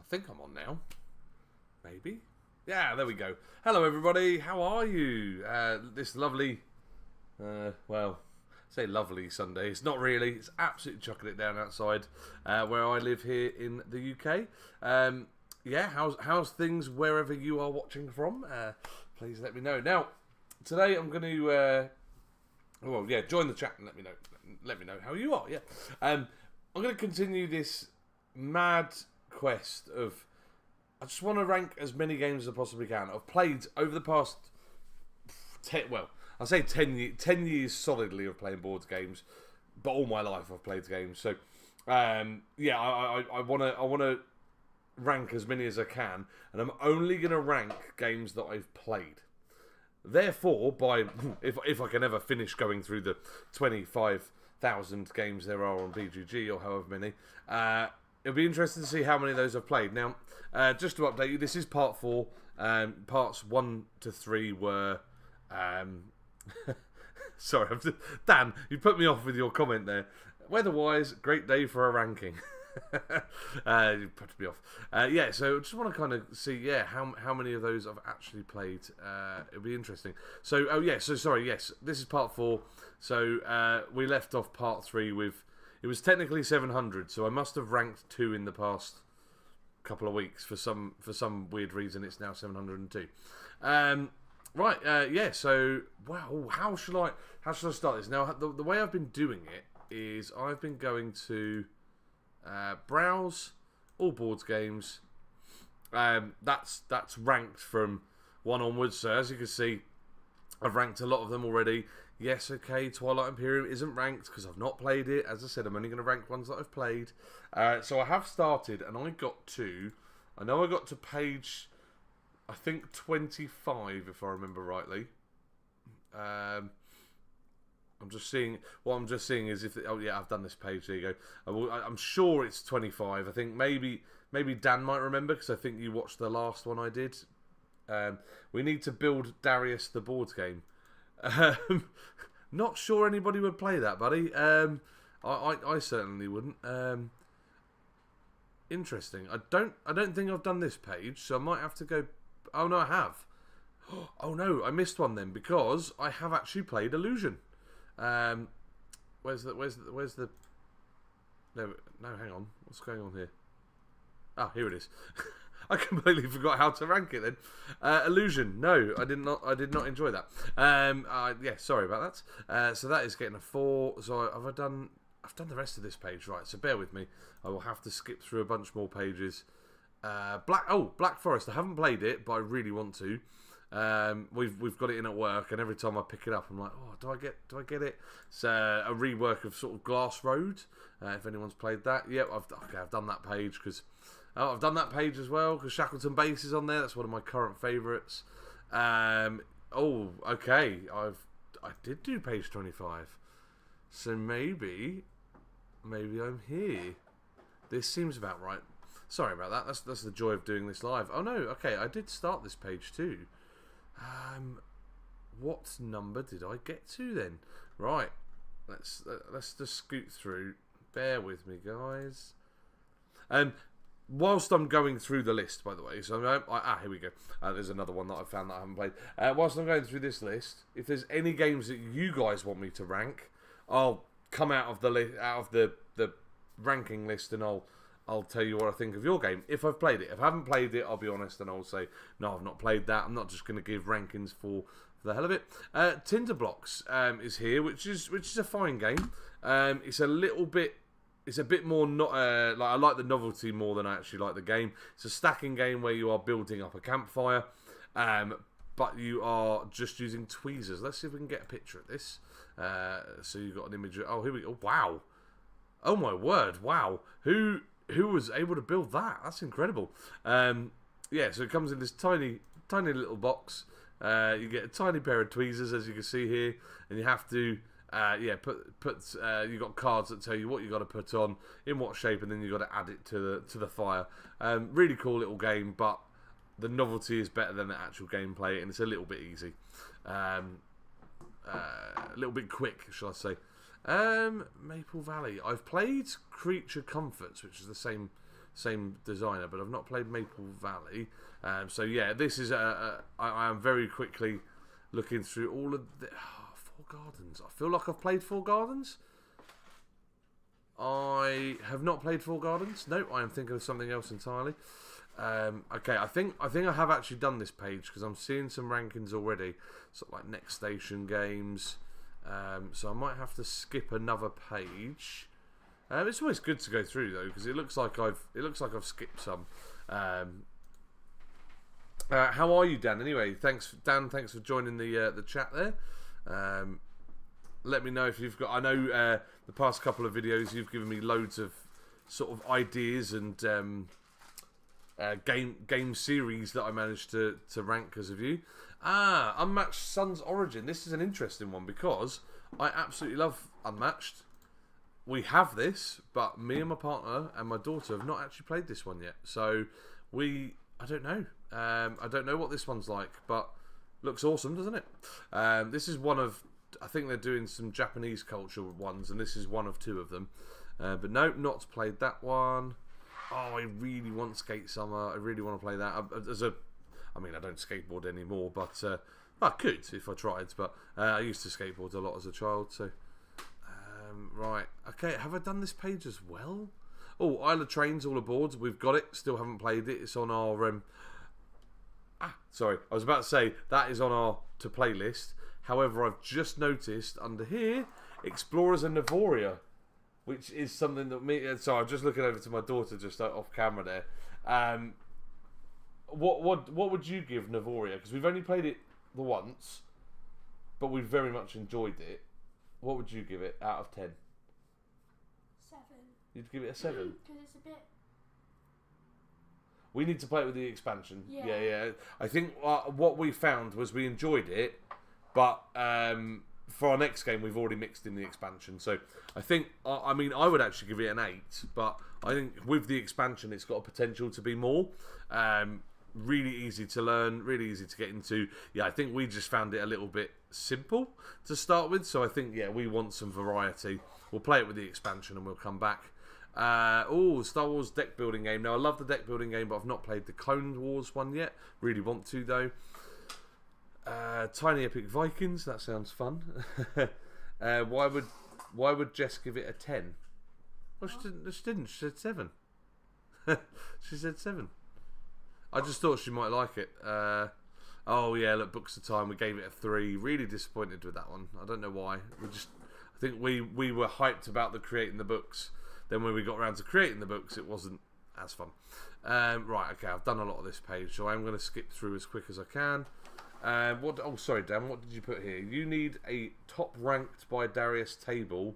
think I'm on now. Maybe. Yeah, there we go. Hello, everybody. How are you? This lovely, well, say lovely Sunday. It's not really. It's absolutely chucking it down outside where I live here in the UK. Yeah, how's things wherever you are watching from? Please let me know. Now, today I'm going to, well, yeah, join the chat and let me know how you are. Yeah, I'm going to continue this mad quest of. I just want to rank as many games as I possibly can. I've played over the past 10 years solidly of playing board games, but all my life I've played games. So, yeah, I want to rank as many as I can, and I'm only going to rank games that I've played. Therefore, if I can ever finish going through the 25,000 games there are on BGG or however many, it'll be interesting to see how many of those I've played. Now, just to update you, this is part 4. Parts 1 to 3 were... sorry, Dan, you put me off with your comment there. Weather-wise, great day for a ranking. You put me off. Yeah, so I just want to kind of see, yeah, how many of those I've actually played. It'll be interesting. So, yes, this is part 4. So, we left off part 3 with... It was technically 700, so I must have ranked 2 in the past couple of weeks. For some weird reason, it's now 702. Right, yeah. So, wow, how should I start this? Now, the way I've been doing it is I've been going to browse all board games. That's ranked from 1 onwards. So as you can see, I've ranked a lot of them already. Yes, okay, Twilight Imperium isn't ranked because I've not played it. As I said, I'm only going to rank ones that I've played. So I have started, and I got to... I know I got to page, I think, 25, if I remember rightly. I'm just seeing... What I'm just seeing is if... Oh, yeah, I've done this page. There you go. I'm sure it's 25. I think maybe Dan might remember, because I think you watched the last one I did. We need to build Darius the board game. Not sure anybody would play that, buddy. I certainly wouldn't. Interesting. I don't think I've done this page, so I might have to go. Oh no, I have. Oh no, I missed one then because I have actually played Illusion. Where's the? No, hang on. What's going on here? Ah, here it is. I completely forgot how to rank it then. Illusion. No, I did not enjoy that. Yeah, sorry about that. So that is getting a 4. So I've done the rest of this page right. So bear with me. I will have to skip through a bunch more pages. Black Forest. I haven't played it, but I really want to. We've got it in at work, and every time I pick it up, I'm like, oh, do I get it? It's a rework of sort of Glass Road. If anyone's played that, yeah, I've done that page because. Oh, I've done that page as well because Shackleton Base is on there. That's one of my current favourites. Oh, okay. I did do page 25, so maybe I'm here. This seems about right. Sorry about that. That's the joy of doing this live. Oh no, okay. I did start this page too. What number did I get to then? Right. Let's just scoot through. Bear with me, guys. Whilst I'm going through the list, by the way, so here we go. There's another one that I found that I haven't played. Whilst I'm going through this list, if there's any games that you guys want me to rank, I'll come out of the ranking list, and I'll tell you what I think of your game if I've played it. If I haven't played it, I'll be honest, and I'll say no, I've not played that. I'm not just going to give rankings for the hell of it. Tinderblocks is here, which is a fine game. It's a little bit. It's a bit more not like I like the novelty more than I actually like the game. It's a stacking game where you are building up a campfire, but you are just using tweezers. Let's see if we can get a picture of this. So you've got an image. Oh, here we go. Wow. Oh my word. Wow. Who was able to build that? That's incredible. Yeah. So it comes in this tiny little box. You get a tiny pair of tweezers, as you can see here, and you have to. You got cards that tell you what you got to put on, in what shape, and then you got to add it to the fire. Really cool little game, but the novelty is better than the actual gameplay, and it's a little bit easy, a little bit quick, shall I say? Maple Valley. I've played Creature Comforts, which is the same same designer, but I've not played Maple Valley. So yeah, this is I am very quickly looking through all of the Four Gardens. I feel like I've played Four Gardens. I have not played Four Gardens. No, I am thinking of something else entirely. Okay, I think I have actually done this page because I'm seeing some rankings already, sort of like Next Station games. So I might have to skip another page. It's always good to go through though because it looks like I've skipped some. How are you, Dan? Anyway, thanks, Dan. Thanks for joining the chat there. Let me know if you've got. I know the past couple of videos you've given me loads of sort of ideas and game series that I managed to rank because of you. Unmatched Sons Origin. This is an interesting one because I absolutely love Unmatched. We have this, but me and my partner and my daughter have not actually played this one yet. So I don't know. I don't know what this one's like, but looks awesome, doesn't it? This is one of. I think they're doing some Japanese culture ones, and this is one of two of them. But no, not played that one. Oh, I really want Skate Summer. I really want to play that. I mean, I don't skateboard anymore, but I could if I tried. But I used to skateboard a lot as a child. So, right, okay. Have I done this page as well? Oh, Isle of Trains, all aboard. We've got it. Still haven't played it. It's on our. Sorry, I was about to say that is on our to play list. However, I've just noticed under here, Explorers and Navoria, which is something that me. So I'm just looking over to my daughter just off camera there. What would you give Navoria? Because we've only played it the once, but we very much enjoyed it. What would you give it out of 10? 7. You'd give it a 7? Because it's a bit. We need to play it with the expansion. Yeah. Yeah. I think what we found was we enjoyed it. But for our next game, we've already mixed in the expansion. So I think, I mean, I would actually give it an 8. But I think with the expansion, it's got a potential to be more. Really easy to learn, really easy to get into. Yeah, I think we just found it a little bit simple to start with. So I think, yeah, we want some variety. We'll play it with the expansion and we'll come back. Star Wars deck building game. Now, I love the deck building game, but I've not played the Clone Wars one yet. Really want to, though. Tiny Epic Vikings, that sounds fun. Why would Jess give it a 10? Well, she didn't. She said 7. She said 7. I just thought she might like it. Oh yeah, look, Books of Time. We gave it a 3. Really disappointed with that one. I don't know why. I think we were hyped about creating the books. Then when we got around to creating the books, it wasn't as fun. Right, okay. I've done a lot of this page, so I'm going to skip through as quick as I can. Oh, sorry, Dan. What did you put here? You need a top ranked by Darius table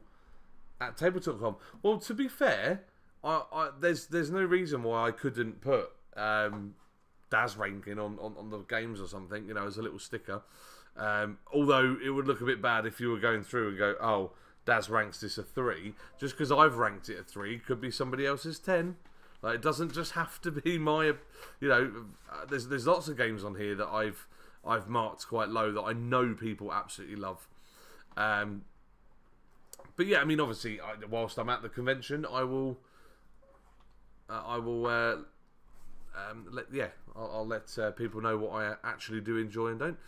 at table.com. Well, to be fair, there's no reason why I couldn't put Dazz ranking on the games or something. You know, as a little sticker. Although it would look a bit bad if you were going through and go, oh, Dazz ranks this a 3. Just because I've ranked it a 3 could be somebody else's 10. Like, it doesn't just have to be my. You know, there's lots of games on here that I've marked quite low that I know people absolutely love. But yeah, I mean, obviously, whilst I'm at the convention, I'll let people know what I actually do enjoy and don't.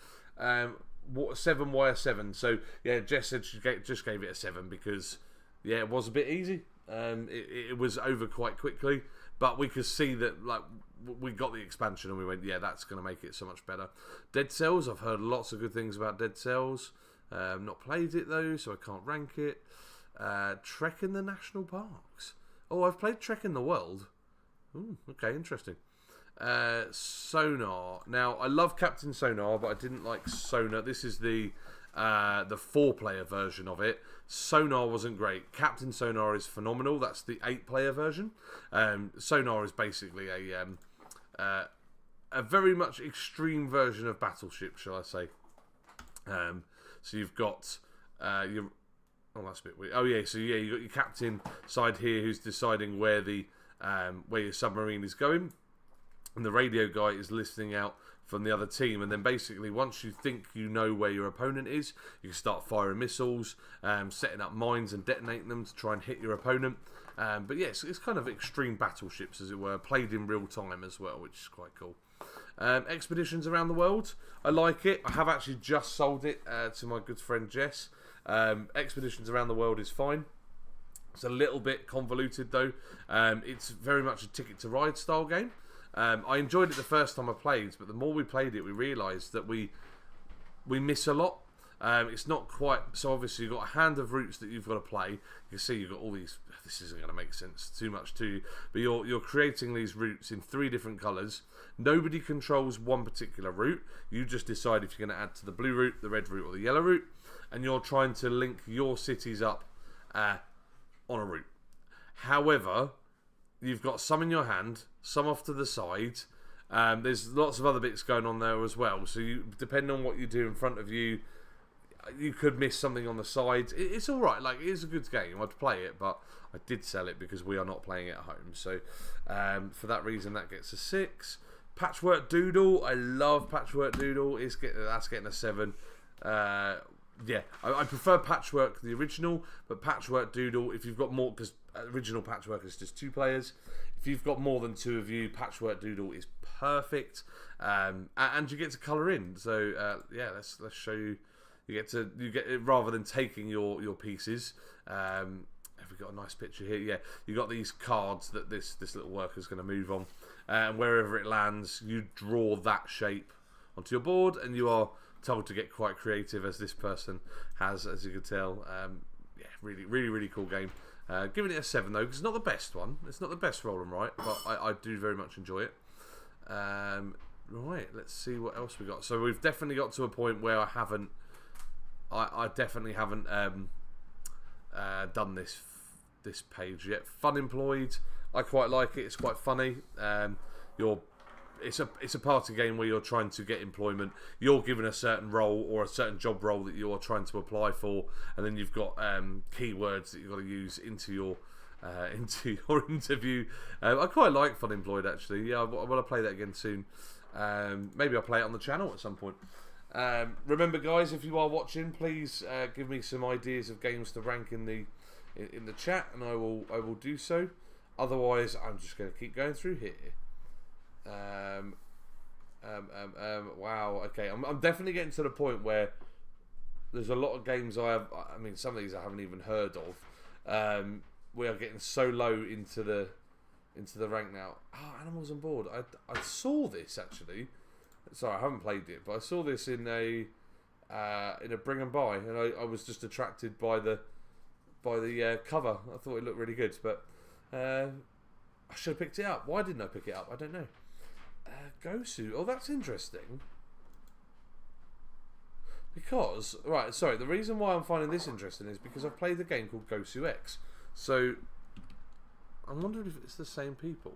7, why a 7? So yeah, Jess said she just gave it a 7 because yeah, it was a bit easy. It was over quite quickly, but we could see that like we got the expansion and we went, yeah, that's going to make it so much better. Dead Cells, I've heard lots of good things about Dead Cells. Not played it though, so I can't rank it. Trek in the National Parks. Oh, I've played Trek in the World. Ooh, okay, interesting. Sonar. Now, I love Captain Sonar, but I didn't like Sonar. This is the 4-player version of it. Sonar wasn't great. Captain Sonar is phenomenal. That's the 8-player version. Sonar is basically a very much extreme version of Battleship, shall I say? So you've got your. Oh, that's a bit weird. Oh yeah, so yeah, you got your captain side here who's deciding where your submarine is going, and the radio guy is listening out from the other team, and then basically once you think you know where your opponent is, you can start firing missiles, setting up mines and detonating them to try and hit your opponent. But yes, it's kind of extreme battleships, as it were, played in real time as well, which is quite cool. Expeditions around the world, I like it. I have actually just sold it to my good friend Jess. Expeditions around the world is fine. It's a little bit convoluted though. It's very much a Ticket to Ride style game. I enjoyed it the first time I played, but the more we played it, we realised that we miss a lot. It's not quite so. Obviously, you've got a hand of routes that you've got to play. You can see you've got all these. This isn't going to make sense too much to you, but you're creating these routes in 3 different colours. Nobody controls one particular route. You just decide if you're going to add to the blue route, the red route, or the yellow route, and you're trying to link your cities up on a route. However, you've got some in your hand, some off to the side. There's lots of other bits going on there as well. So depending on what you do in front of you, you could miss something on the side. It's all right. Like, it is a good game. I'd play it, but I did sell it because we are not playing it at home. So for that reason, that gets a 6. Patchwork Doodle. I love Patchwork Doodle. That's getting a 7. Yeah, I prefer Patchwork the original, but Patchwork Doodle, if you've got more, because original Patchwork is just 2 players. If you've got more than 2 of you, Patchwork Doodle is perfect, and you get to colour in. So yeah, let's show you. You get it rather than taking your pieces. Have we got a nice picture here? Yeah, you got these cards that this little worker's going to move on, and wherever it lands, you draw that shape onto your board, and you are told to get quite creative, as this person has, as you can tell. Yeah, really cool game. Giving it a 7 though, because it's not the best one. It's not the best roll and write, but I do very much enjoy it. Right, let's see what else we got. So we've definitely got to a point where I definitely haven't done this page yet. Fun Employed, I quite like it. It's quite funny. It's a party game where you're trying to get employment. You're given a certain role or a certain job role that you're trying to apply for, and then you've got keywords that you've got to use into your interview. I quite like Fun Employed, actually. Yeah, I want to play that again soon. Maybe I'll play it on the channel at some point. Remember, guys, if you are watching, please give me some ideas of games to rank in the chat, and I will do so. Otherwise, I'm just going to keep going through here. Wow. Okay, I'm definitely getting to the point where there's a lot of games I mean, some of these I haven't even heard of. We are getting so low into the rank now. Oh, Animals on Board. I saw this actually. Sorry, I haven't played it, but I saw this in a bring and buy, and I was just attracted by the cover. I thought it looked really good, but I should have picked it up. Why didn't I pick it up? I don't know. Gosu. Oh, that's interesting. Because, right, sorry, the reason why I'm finding this interesting is because I've played a game called Gosu X. So, I'm wondering if it's the same people.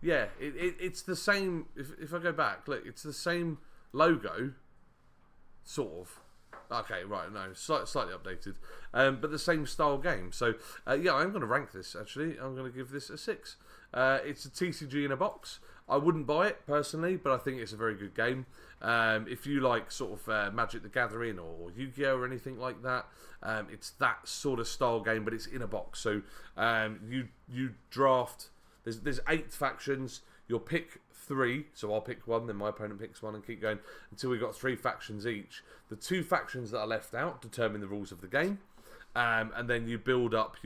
Yeah, it's the same. If I go back, look, it's the same logo, sort of. Okay, right, no, slightly updated, but the same style game. So, yeah, I'm going to rank this, actually. I'm going to give this a 6. It's a TCG in a box. I wouldn't buy it, personally, but I think it's a very good game. If you like sort of Magic the Gathering or Yu-Gi-Oh! Or anything like that, it's that sort of style game, but it's in a box. So, you draft... There's 8 factions. You'll pick 3, so I'll pick 1, then my opponent picks 1, and keep going until we've got 3 factions each. The 2 factions that are left out determine the rules of the game, and then you build up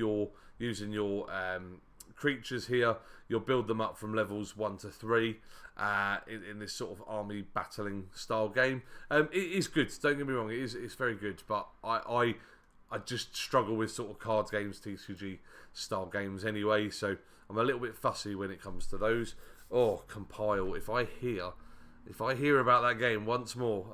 using your creatures here. You'll build them up from levels 1 to 3 in this sort of army battling style game. It is good. Don't get me wrong. It's very good, but I just struggle with sort of cards games, TCG style games anyway. So I'm a little bit fussy when it comes to those. Oh, Compile! If I hear about that game once more,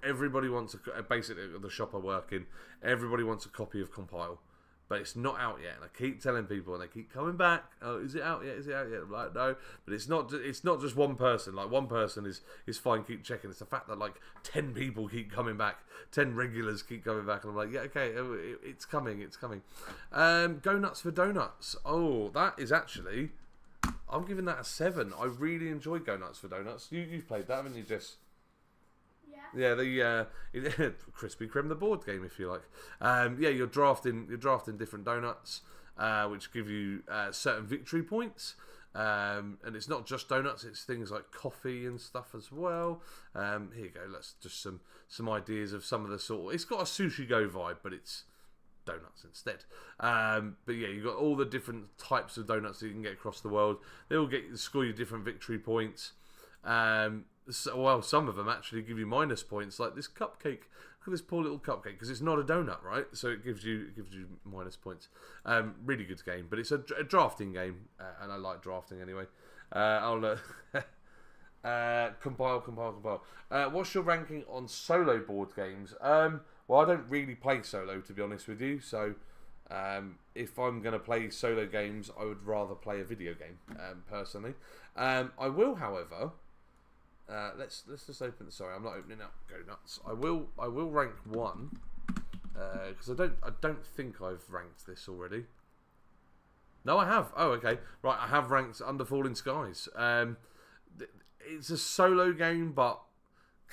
everybody wants basically the shop I work in. Everybody wants a copy of Compile, but it's not out yet. And I keep telling people, and they keep coming back. Oh, is it out yet? Is it out yet? I'm like, no, but it's not. It's not just one person. Like, one person is fine. Keep checking. It's the fact that like 10 people keep coming back. 10 regulars keep coming back, and I'm like, yeah, okay, it's coming. It's coming. Go Nuts for Donuts. Oh, that is actually I'm giving that a 7. I really enjoy Go Nuts for Donuts. You've played that, haven't you, Jess? Yeah. Yeah, the Krispy Kreme, the board game, if you like. Yeah, you're drafting different donuts, which give you certain victory points. And it's not just donuts; it's things like coffee and stuff as well. Here you go. Let's just some ideas of some of the sort. It's got a Sushi Go vibe, but it's donuts instead. But yeah, you've got all the different types of donuts that you can get across the world. They all score you different victory points. Well, some of them actually give you minus points, like this cupcake. Look at this poor little cupcake, because it's not a donut, right? So it gives you minus points. Really good game, but it's a drafting game, and I like drafting anyway. I'll compile. What's your ranking on solo board games? Well, I don't really play solo, to be honest with you. So if I'm going to play solo games, I would rather play a video game, personally. I will, however. Let's just open. Sorry, I'm not opening up Go Nuts. I will rank 1 because I don't think I've ranked this already. No, I have. Oh, okay. Right, I have ranked Under Falling Skies. It's a solo game, but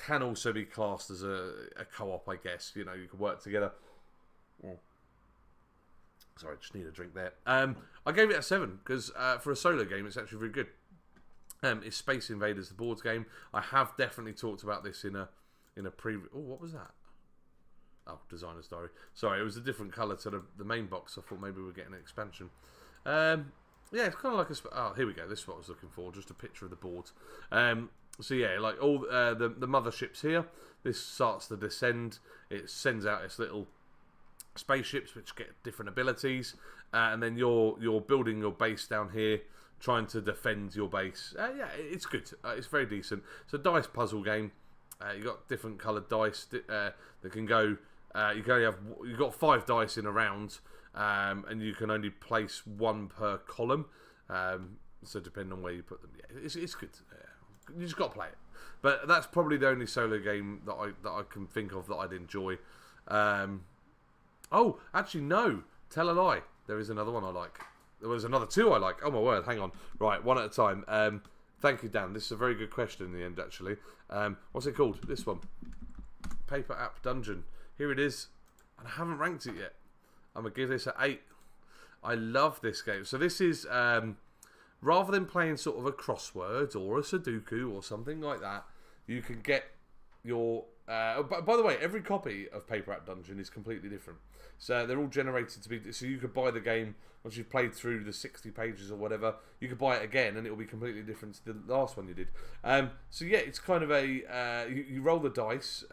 can also be classed as a co-op, I guess. You know, you can work together. Oh. Sorry, just need a drink there. I gave it a 7 because for a solo game, it's actually very good. It's Space Invaders, the board game. I have definitely talked about this in a previous. Oh, what was that? Oh, Designer's Diary. Sorry, it was a different colour to the main box. I thought maybe we were getting an expansion. Yeah, it's kind of like a. Oh, here we go. This is what I was looking for. Just a picture of the board. So yeah, like all the motherships here. This starts to descend. It sends out its little spaceships which get different abilities, and then you're building your base down here, trying to defend your base. Yeah, it's good. It's very decent. It's a dice puzzle game. You got different coloured dice that can go. You've got 5 dice in a round, and you can only place 1 per column. So depending on where you put them, yeah, it's good. You just got to play it. But that's probably the only solo game that I can think of that I'd enjoy. Oh, actually no. Tell a lie. There is another one I like. There was another 2 I like. Oh my word, hang on. Right, one at a time. Thank you, Dan. This is a very good question in the end, actually. What's it called? This one. Paper App Dungeon. Here it is. And I haven't ranked it yet. I'm going to give this an 8. I love this game. So this is, rather than playing sort of a crossword or a Sudoku or something like that, you can get your... by the way, every copy of Paper App Dungeon is completely different. So they're all generated to be... So you could buy the game once you've played through the 60 pages or whatever. You could buy it again and it will be completely different to the last one you did. So yeah, it's kind of a... you roll the dice,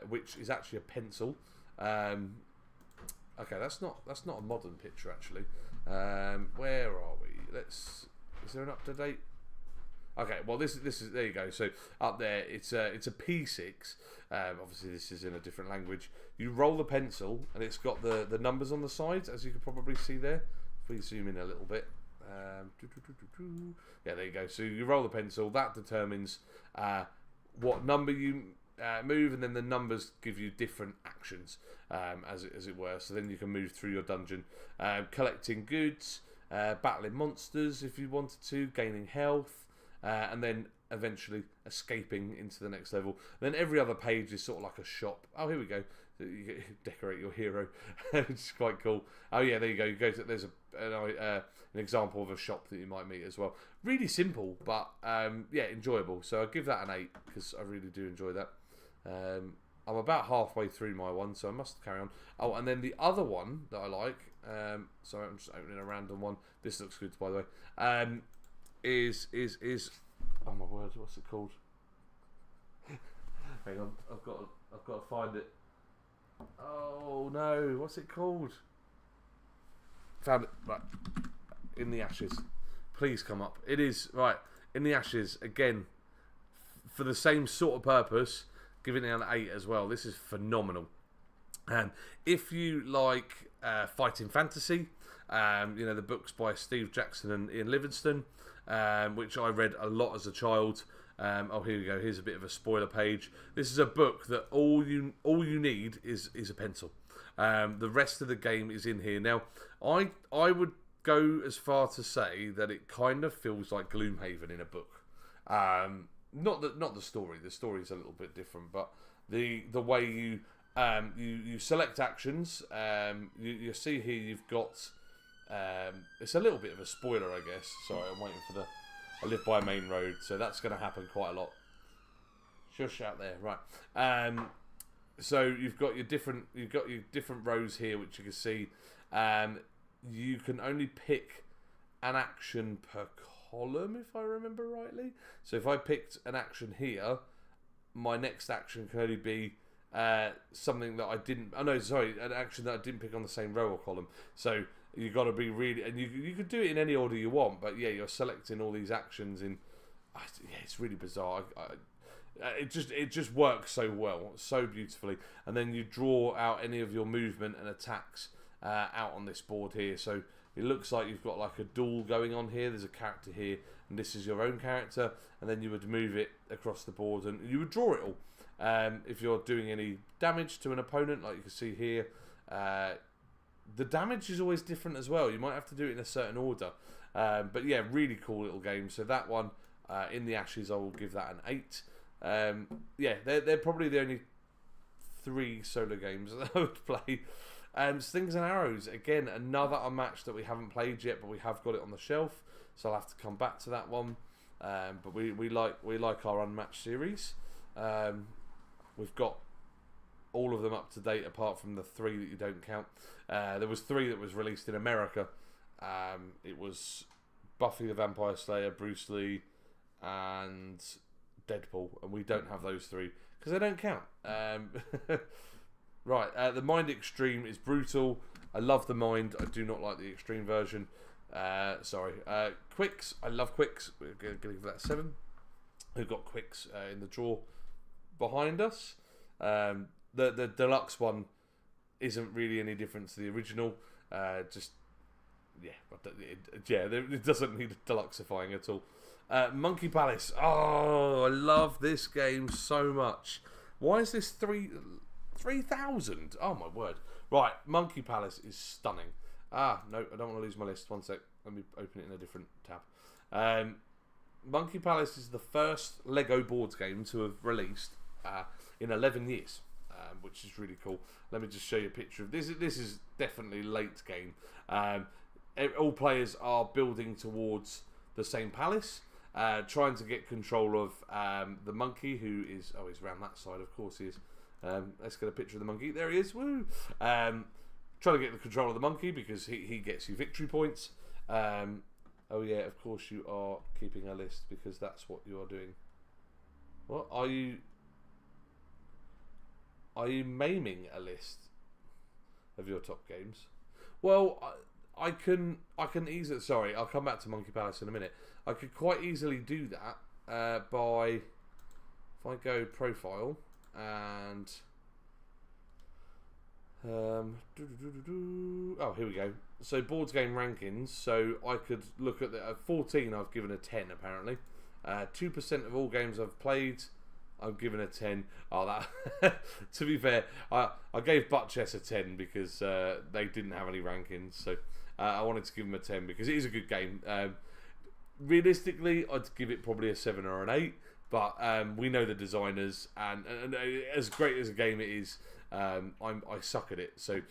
which is actually a pencil. Okay, that's not a modern picture, actually. Where are we? Is there an up-to-date... Okay, well this is there you go. So up there, it's a P6. Obviously, this is in a different language. You roll the pencil, and it's got the numbers on the sides, as you can probably see there. Please zoom in a little bit. Yeah, there you go. So you roll the pencil. That determines what number you move, and then the numbers give you different actions, as it were. So then you can move through your dungeon, collecting goods, battling monsters if you wanted to, gaining health. And then eventually escaping into the next level. Then every other page is sort of like a shop. Oh, here we go. You decorate your hero, which is quite cool. Oh yeah, there you go. You go to there's an example of a shop that you might meet as well. Really simple, but yeah, enjoyable. So I give that an 8 because I really do enjoy that. I'm about halfway through my one, so I must carry on. Oh, and then the other one that I like. Sorry, I'm just opening a random one. This looks good, by the way. Is oh my word, what's it called? Hang on, I've got to find it. Oh no, what's it called? Found it. Right, In the Ashes. Please come up. It is right. In the Ashes again, for the same sort of purpose. Giving it an 8 as well. This is phenomenal. And if you like fighting fantasy, you know the books by Steve Jackson and Ian Livingstone. Which I read a lot as a child. Oh, here we go. Here's a bit of a spoiler page. This is a book that all you need is a pencil. The rest of the game is in here. Now, I would go as far to say that it kind of feels like Gloomhaven in a book. Not the story. The story is a little bit different, but the way you select actions. You see here you've got. It's a little bit of a spoiler, I guess. Sorry, I'm waiting for I live by a main road, so that's going to happen quite a lot. Shush out there, right? So you've got your different rows here, which you can see. You can only pick an action per column, if I remember rightly. So if I picked an action here, my next action can only be something that I didn't. Oh no, sorry, an action that I didn't pick on the same row or column. So you got to be really, and you could do it in any order you want, but yeah, you're selecting all these actions in. Yeah, it's really bizarre. It just works so well, so beautifully, and then you draw out any of your movement and attacks out on this board here. So it looks like you've got like a duel going on here. There's a character here, and this is your own character, and then you would move it across the board, and you would draw it all. If you're doing any damage to an opponent, like you can see here, the damage is always different as well. You might have to do it in a certain order, but yeah, really cool little game. So that one, In the Ashes, I will give that an 8. Yeah, they're probably the only 3 solo games that I would play. Slings and Arrows, again, another unmatched that we haven't played yet, but we have got it on the shelf, so I'll have to come back to that one. But we like our unmatched series. We've got all of them up to date, apart from the 3 that you don't count. There was 3 that was released in America. It was Buffy the Vampire Slayer, Bruce Lee, and Deadpool, and we don't have those 3 because they don't count. Right, the Mind Extreme is brutal. I love the Mind. I do not like the Extreme version. Sorry. Quicks, I love Quicks. We're going to give that a 7. We've got Quicks in the drawer behind us. The deluxe one isn't really any different to the original. Just it doesn't need deluxifying at all. Monkey Palace. Oh, I love this game so much. Why is this 3,000? Oh my word. Right, Monkey Palace is stunning. No, I don't want to lose my list. One sec. Let me open it in a different tab. Monkey Palace is the first Lego board game to have released in 11 years, which is really cool. Let me just show you a picture of this. This is definitely late game. All players are building towards the same palace, trying to get control of the monkey, who is... Oh, he's around that side, of course he is. Let's get a picture of the monkey. There he is. Woo! Trying to get the control of the monkey because he gets you victory points. Oh yeah, of course you are keeping a list because that's what you are doing. What are you? Are you maiming a list of your top games? Well, I can easily. Sorry, I'll come back to Monkey Palace in a minute. I could quite easily do that by if I go profile and oh, here we go. So boards game rankings. So I could look at the 14. I've given a 10 apparently. 2% of all games I've played, I've given a 10. Oh, that. To be fair, I gave Butt Chess a 10 because they didn't have any rankings. So I wanted to give them a 10 because it is a good game. Realistically, I'd give it probably a 7 or an 8. But we know the designers, and as great as a game it is, I suck at it. So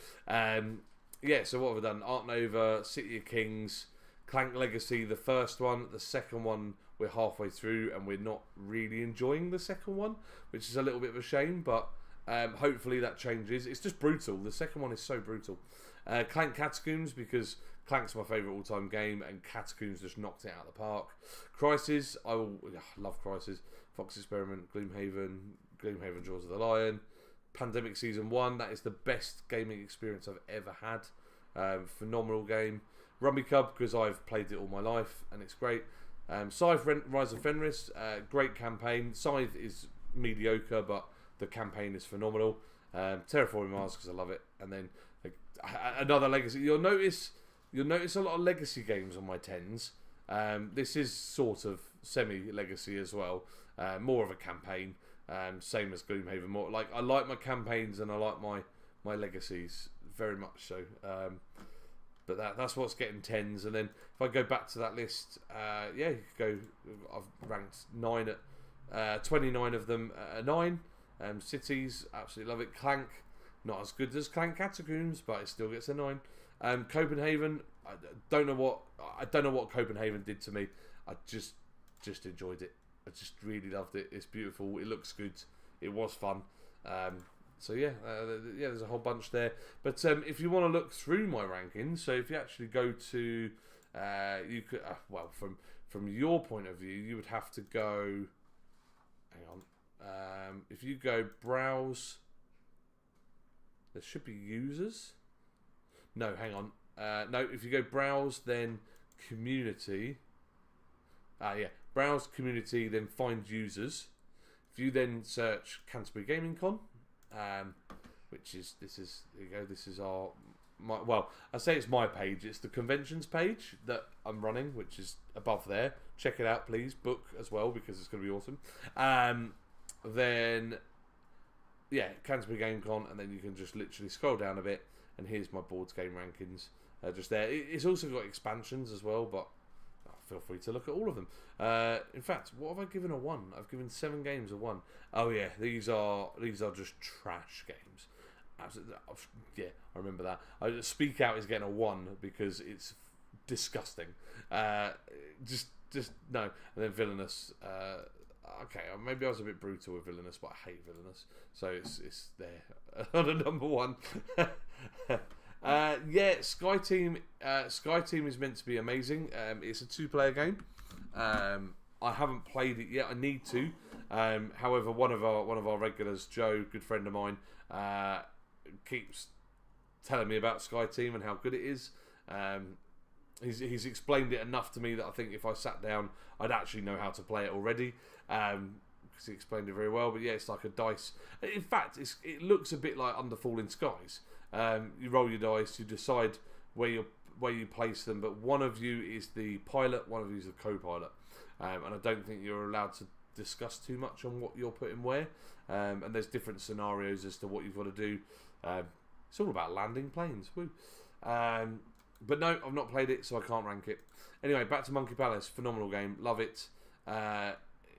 yeah. So what have I done? Art Nova, City of Kings, Clank Legacy, the first one. The second one we're halfway through, and we're not really enjoying the second one, which is a little bit of a shame. But hopefully that changes. It's just brutal. The second one is so brutal. Clank Catacombs, because Clank's my favourite all-time game, and Catacombs just knocked it out of the park. Crisis, I love Crisis. Fox Experiment, Gloomhaven, Jaws of the Lion. Pandemic Season 1, that is the best gaming experience I've ever had. Phenomenal game. Rummy Cub, because I've played it all my life, and it's great. Scythe Rise of Fenris, great campaign. Scythe is mediocre, but the campaign is phenomenal. Terraforming Mars, because I love it. And then another legacy. You'll notice a lot of legacy games on my 10s. This is sort of semi-legacy as well. More of a campaign. Same as Gloomhaven. More like I like my campaigns and I like my legacies very much so. but that's what's getting 10s. And then if I go back to that list, yeah, you could go. I've ranked 9 at 29 of them at a 9. Cities, absolutely love it. Clank, not as good as Clank Catacombs, but it still gets a 9. Copenhagen, I don't know what Copenhagen did to me. I just enjoyed it. I just really loved it. It's beautiful. It looks good. It was fun. So yeah, there's a whole bunch there. But if you want to look through my rankings, so if you actually go to, you could well from your point of view, you would have to go. Hang on. If you go browse, there should be users. No, hang on. No, if you go browse, then community. Yeah, browse community, then find users. If you then search Canterbury Gaming Con, which is there you go. This is well, I say it's my page. It's the conventions page that I'm running, which is above there. Check it out, please. Book as well because it's going to be awesome. Then yeah, Canterbury Game Con, and then you can just literally scroll down a bit, and here's my boards game rankings. Just there. It's also got expansions as well, but feel free to look at all of them. In fact, what have I given a 1? I've given 7 games a 1. Oh yeah, these are just trash games. Absolutely, yeah, I remember that. Speak Out is getting a 1 because it's disgusting. Just no. And then Villainous. Okay, maybe I was a bit brutal with Villainous, but I hate Villainous, so it's there on a number 1. Yeah, Sky Team is meant to be amazing. It's a 2-player game. I haven't played it yet. I need to. However, one of our regulars, Joe, good friend of mine, keeps telling me about Sky Team and how good it is. He's explained it enough to me that I think if I sat down, I'd actually know how to play it already. Because he explained it very well. But yeah, it's like a dice. In fact, it looks a bit like Under Falling Skies. You roll your dice, you decide where you place them, but one of you is the pilot, one of you is the co-pilot, and I don't think you're allowed to discuss too much on what you're putting where. And there's different scenarios as to what you've got to do. It's all about landing planes. Woo. But no, I've not played it, so I can't rank it. Anyway, back to Monkey Palace. Phenomenal game, love it.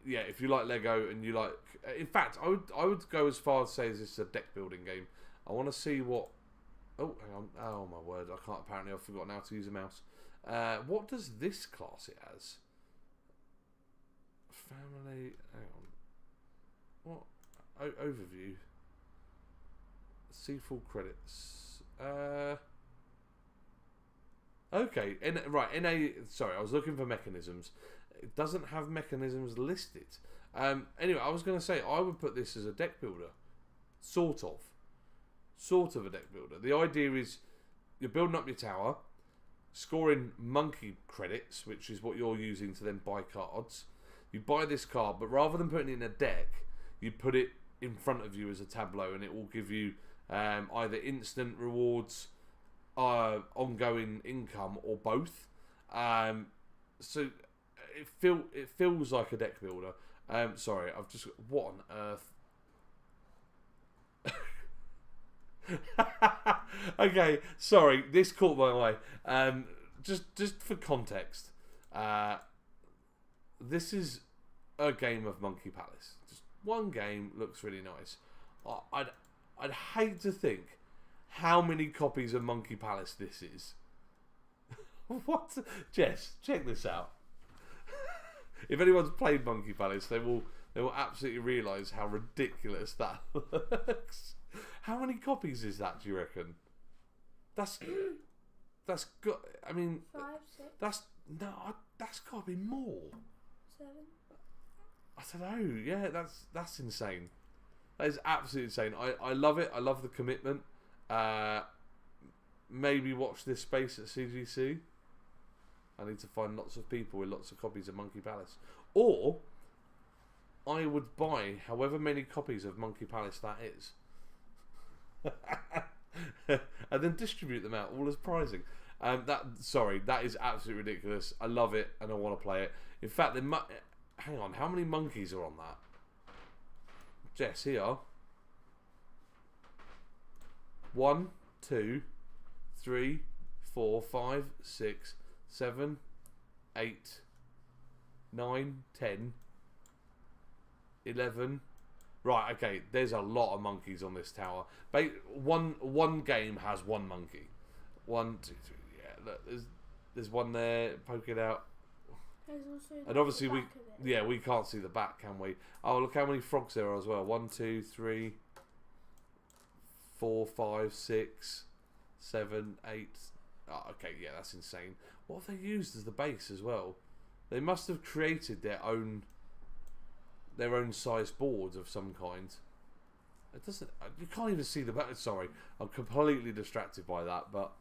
Yeah, if you like Lego and you like, in fact, I would go as far as say this is a deck building game. I want to see what. Oh, hang on. Oh my word! I can't. Apparently, I've forgotten how to use a mouse. What does this class it as? Family. Hang on. What? Overview. See full credits. Okay. Right. NA. Sorry, I was looking for mechanisms. It doesn't have mechanisms listed. Anyway, I was going to say I would put this as a deck builder, sort of a deck builder. The idea is you're building up your tower, scoring monkey credits, which is what you're using to then buy cards. You buy this card, but rather than putting it in a deck, you put it in front of you as a tableau, and it will give you either instant rewards, ongoing income, or both. So it feels like a deck builder. Sorry, I've just what on earth. Okay, sorry, this caught my eye. Just for context, this is a game of Monkey Palace. Just one game, looks really nice. I'd hate to think how many copies of Monkey Palace this is. What? Jess, check this out. If anyone's played Monkey Palace, they will absolutely realise how ridiculous that looks. How many copies is that, do you reckon? That's good. I mean, 5, 6. That's got to be more. 7. I don't know. Yeah, that's insane. That is absolutely insane. I love it. I love the commitment. Maybe watch this space at CGC. I need to find lots of people with lots of copies of Monkey Palace. Or I would buy however many copies of Monkey Palace that is. And then distribute them out all as prizing. That is absolutely ridiculous. I love it and I want to play it. In fact, hang on, how many monkeys are on that? Jess, here. 1, 2, 3, 4, 5, 6, 7, 8, 9, 10, 11. Right, okay, there's a lot of monkeys on this tower. One game has one monkey. 1, 2, 3, yeah, look, there's one there poking out. There's also and obviously the we back of it. we can't see the back, can we? Oh, look how many frogs there are as well. 1, 2, 3, 4, 5, 6, 7, 8. Oh, okay, yeah, that's insane. What have they used as the base as well? They must have created their own size board of some kind. It doesn't. You can't even see the back. Sorry, I'm completely distracted by that, but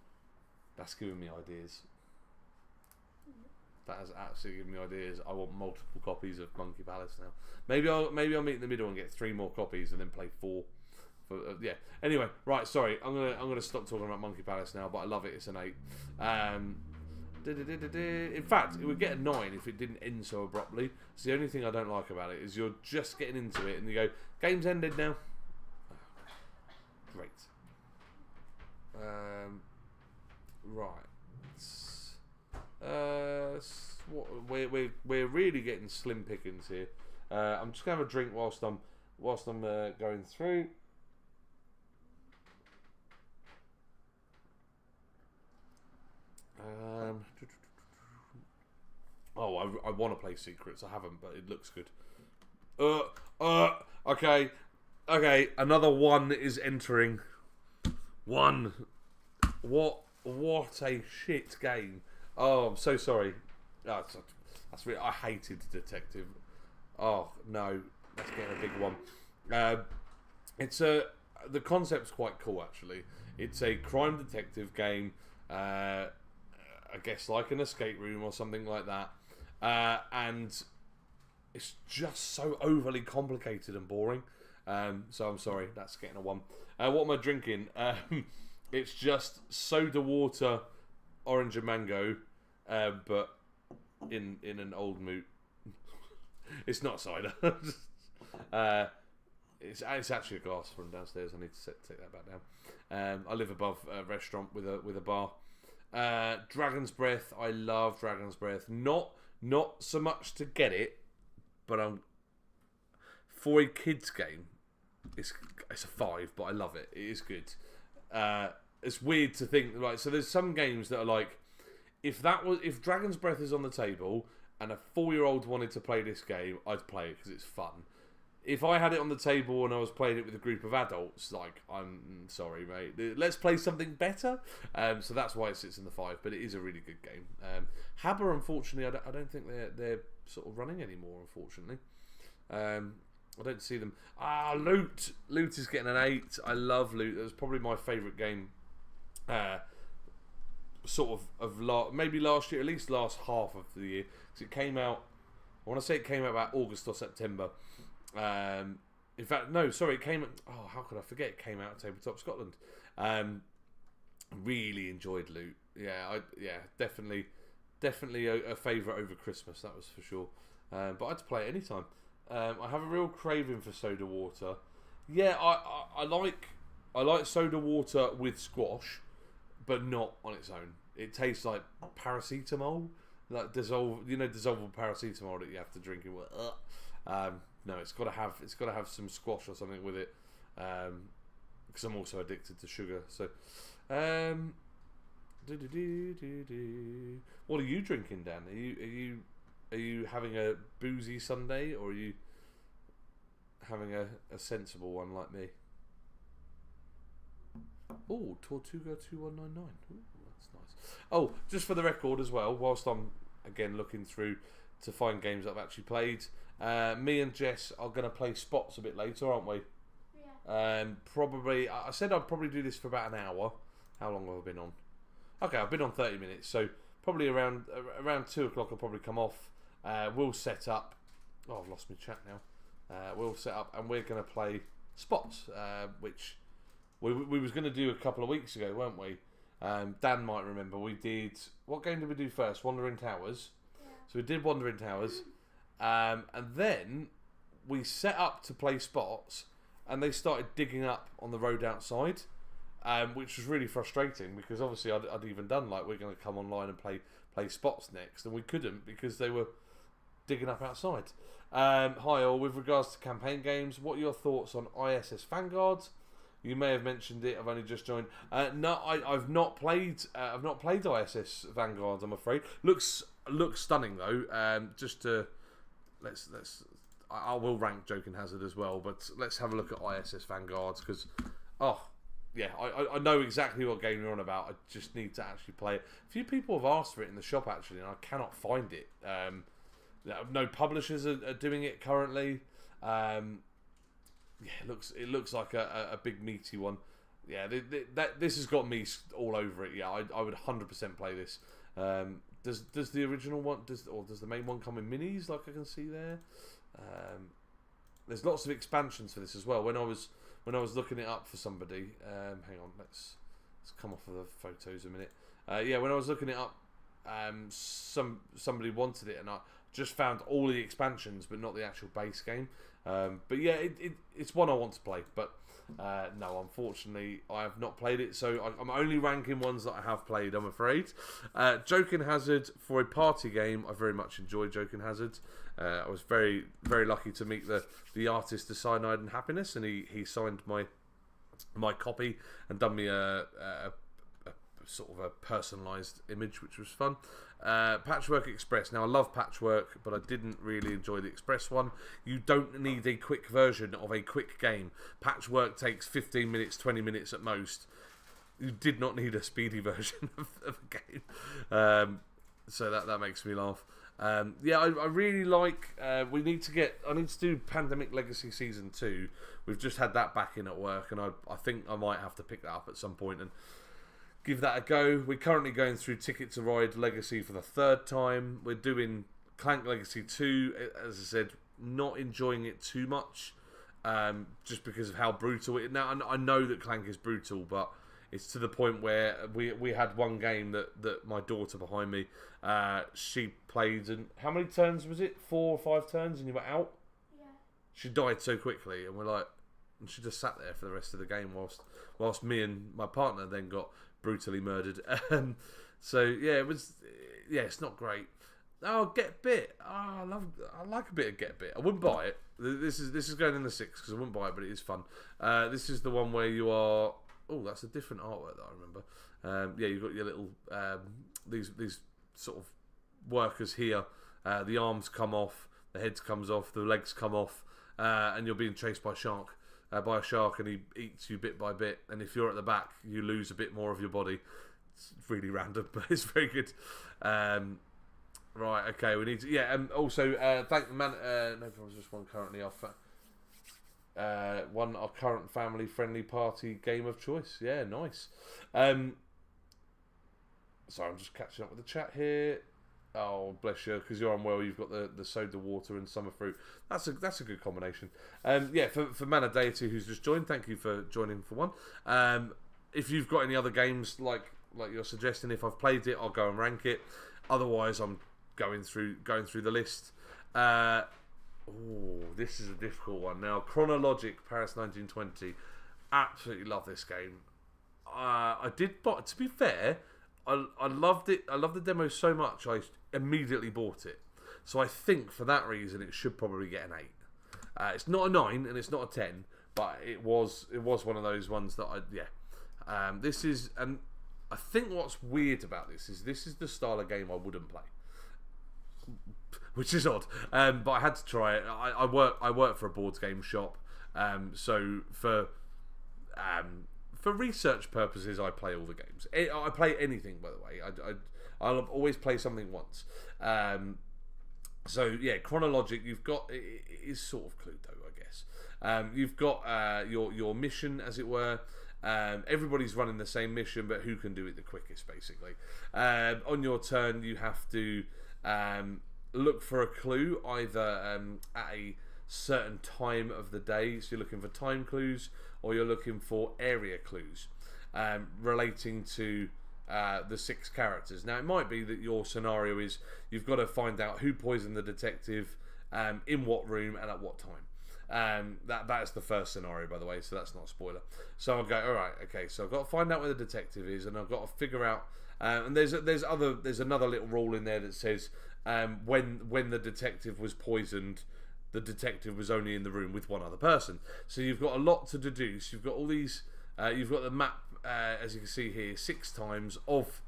that's giving me ideas. That has absolutely given me ideas. I want multiple copies of Monkey Palace now. Maybe I'll meet in the middle and get 3 more copies and then play 4. Yeah. Anyway, right. Sorry, I'm gonna stop talking about Monkey Palace now. But I love it. It's an 8. In fact, it would get a 9 if it didn't end so abruptly. It's the only thing I don't like about it is you're just getting into it and you go, game's ended now. Great. Right. We're really getting slim pickings here. I'm just gonna have a drink whilst I'm going through. I want to play Secrets. I haven't, but it looks good. Okay. Another 1 is entering. 1. What a shit game. Oh, I'm so sorry. That's really. I hated Detective. Oh no, let's get a big one. The concept's quite cool actually. It's a crime detective game. I guess like an escape room or something like that. And it's just so overly complicated and boring. So I'm sorry, that's getting a 1. What am I drinking? It's just soda water, orange and mango, but in an old moot. It's not cider. It's actually a glass from downstairs. I need to take that back down. I live above a restaurant with a bar. Dragon's Breath. I love Dragon's Breath. Not so much to get it, but for a kids game. It's a 5, but I love it. It is good. It's weird to think like so. There's some games that are like, if Dragon's Breath is on the table and a 4-year-old wanted to play this game, I'd play it because it's fun. If I had it on the table and I was playing it with a group of adults, like, I'm sorry, mate, let's play something better. So that's why it sits in the 5, but it is a really good game. Habba, unfortunately, I don't think they're sort of running anymore, unfortunately. I don't see them. Loot. Loot is getting an 8. I love Loot. That was probably my favourite game. Maybe last year, at least last half of the year, because it came out. I want to say it came out about August or September. In fact, no, sorry, it came. How could I forget? It came out at Tabletop Scotland. Really enjoyed Loot. Definitely a favourite over Christmas. That was for sure. But I'd play it anytime. I have a real craving for soda water. Yeah, I like soda water with squash, but not on its own. It tastes like paracetamol, like dissolvable paracetamol that you have to drink it with. No, it's got to have some squash or something with it, because I'm also addicted to sugar. So, what are you drinking, Dan? Are you having a boozy Sunday, or are you having a sensible one like me? Oh, Tortuga 2199. Ooh, that's nice. Oh, just for the record as well, whilst I'm again looking through to find games that I've actually played, me and Jess are going to play Spots a bit later, aren't we? Yeah. Probably. I said I'd probably do this for about an hour. How long have I been on? Okay, I've been on 30 minutes, so probably around 2 o'clock I'll probably come off. We'll set up. Oh, I've lost my chat now. We'll set up and we're going to play Spots, which we was going to do a couple of weeks ago, weren't we? Dan might remember. We did. What game did we do first? Wandering Towers. Yeah. So we did Wandering Towers, and then we set up to play Spots, and they started digging up on the road outside. which was really frustrating because obviously I'd even done like we're going to come online and play spots next, and we couldn't because they were digging up outside. Hi all, with regards to campaign games, what are your thoughts on ISS Vanguard? You may have mentioned it. I've only just joined. No, I've not played. I've not played ISS Vanguard. I'm afraid. Looks stunning though. Just to let's. I will rank Joking Hazard as well, but let's have a look at ISS Vanguard because yeah, I know exactly what game you're on about. I just need to actually play it. A few people have asked for it in the shop actually, and I cannot find it. No publishers are doing it currently. Yeah, it looks like a big meaty one. Yeah, this has got me all over it. Yeah, I would 100% play this. Does the original one does the main one come in minis like I can see there? There's lots of expansions for this as well. When I was looking it up for somebody, hang on, let's come off of the photos a minute. Yeah, when I was looking it up, somebody wanted it, and I just found all the expansions, but not the actual base game. But yeah, it's one I want to play, but no, unfortunately, I have not played it, so I'm only ranking ones that I have played, I'm afraid. Joking Hazard, for a party game, I very much enjoyed Joking Hazard. I was very, very lucky to meet the artist of Cyanide and Happiness, and he signed my copy and done me a sort of a personalised image, which was fun. Patchwork Express. Now I love Patchwork, but I didn't really enjoy the Express one. You don't need a quick version of a quick game. Patchwork takes 15 minutes, 20 minutes at most. You did not need a speedy version of a game. So that makes me laugh. Yeah, I really like. I need to do Pandemic Legacy Season 2. We've just had that back in at work, and I think I might have to pick that up at some point and give that a go. We're currently going through Ticket to Ride Legacy for the 3rd time. We're doing Clank Legacy 2. As I said, not enjoying it too much, just because of how brutal it is. Now, I know that Clank is brutal, but it's to the point where we had one game that my daughter behind me, she played, and how many turns was it? 4 or 5 turns, and you were out? Yeah. She died so quickly, and we're like, and she just sat there for the rest of the game whilst me and my partner then got brutally murdered. So yeah, it's not great. Oh, Get Bit. Oh, I like a bit of Get Bit. I wouldn't buy it. This is going in the 6 because I wouldn't buy it, but it is fun. This is the one where you are. Oh, that's a different artwork that I remember. Yeah, you've got your little these sort of workers here. The arms come off, the head comes off, the legs come off, and you're being chased by a shark, and he eats you bit by bit. And if you're at the back, you lose a bit more of your body. It's really random, but it's very good. Right, okay, we need to. Yeah, also thank the man. No problems. Just one currently off. One our current family-friendly party game of choice. Yeah, nice. Sorry, I'm just catching up with the chat here. Oh, bless you, because you're unwell. You've got the soda water and summer fruit. That's a good combination. Yeah, for Mana Deity who's just joined, thank you for joining for one. If you've got any other games like you're suggesting, if I've played it, I'll go and rank it. Otherwise, I'm going through the list. Oh, this is a difficult one. Now, Chronologic Paris 1920. Absolutely love this game. I did, but to be fair, I loved it. I loved the demo so much, I immediately bought it. So I think for that reason, it should probably get an 8. It's not a 9 and it's not a 10, but it was one of those ones that this is, and I think what's weird about this is the style of game I wouldn't play. Which is odd, but I had to try it. I work for a boards game shop, so for research purposes, I play all the games. I play anything, by the way. I'll always play something once. So yeah, Chronologic. You've got it is sort of Cluedo, I guess. You've got your mission, as it were. Everybody's running the same mission, but who can do it the quickest, basically. On your turn, you have to look for a clue either at a certain time of the day, so you're looking for time clues, or you're looking for area clues relating to the 6 characters. Now, it might be that your scenario is you've got to find out who poisoned the detective, in what room and at what time. That is the first scenario, by the way, so that's not a spoiler. So I'll go, all right, okay, so I've got to find out where the detective is, and I've got to figure out. And there's another little rule in there that says when the detective was poisoned, the detective was only in the room with one other person. So you've got a lot to deduce. You've got all these. You've got the map, as you can see here, 6 times of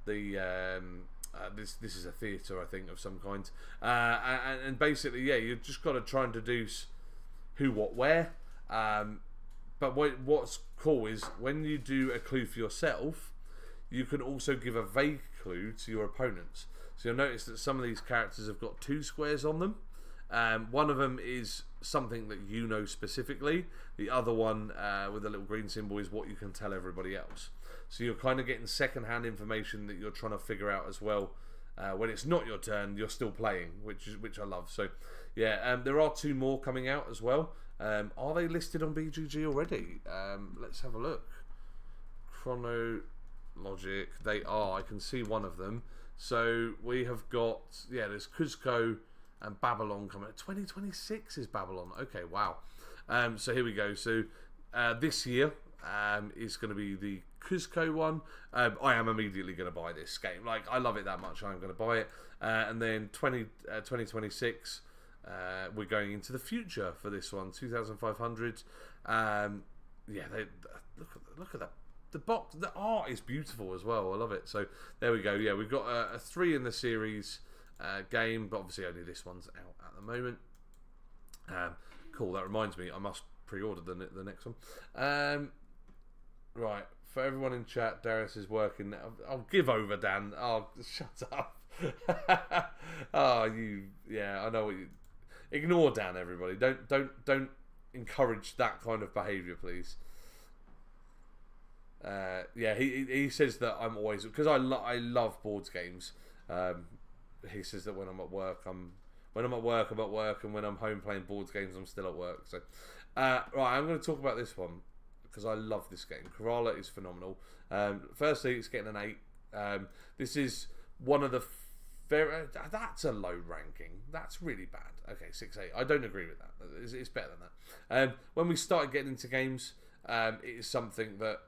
this is a theatre, I think, of some kind. And basically, yeah, you've just got to try and deduce who, what, where. But what's cool is when you do a clue for yourself, you can also give a vague clue to your opponents. So you'll notice that some of these characters have got 2 squares on them. One of them is something that you know specifically. The other one with the little green symbol is what you can tell everybody else. So you're kind of getting second-hand information that you're trying to figure out as well. When it's not your turn, you're still playing, which I love. So yeah, there are 2 more coming out as well. Are they listed on BGG already? Let's have a look. Chronologic, they are. I can see one of them. So we have got, yeah, there's Cuzco and Babylon coming. 2026 is Babylon. Okay, wow. So here we go. So this year is going to be the Cuzco one. I am immediately going to buy this game. Like, I love it that much. I'm going to buy it. And then 2026, we're going into the future for this one. 2,500. Yeah, look at that. The box, the art is beautiful as well. I love it. So there we go. Yeah, we've got a 3 in the series game, but obviously only this one's out at the moment. Cool. That reminds me, I must pre-order the next one. Right, for everyone in chat, Darius is working. I'll give over, Dan. Oh, shut up. Oh, yeah, I know what you. Ignore Dan, everybody. Don't encourage that kind of behaviour, please. Yeah, he says that I'm always, because I love boards games. He says that when I'm at work, I'm at work, and when I'm home playing boards games, I'm still at work. So, right, I'm going to talk about this one because I love this game. Kerala is phenomenal. Firstly, it's getting an 8. This is one of the that's a low ranking. That's really bad. Okay, 6-8. I don't agree with that. It's better than that. When we started getting into games, it is something that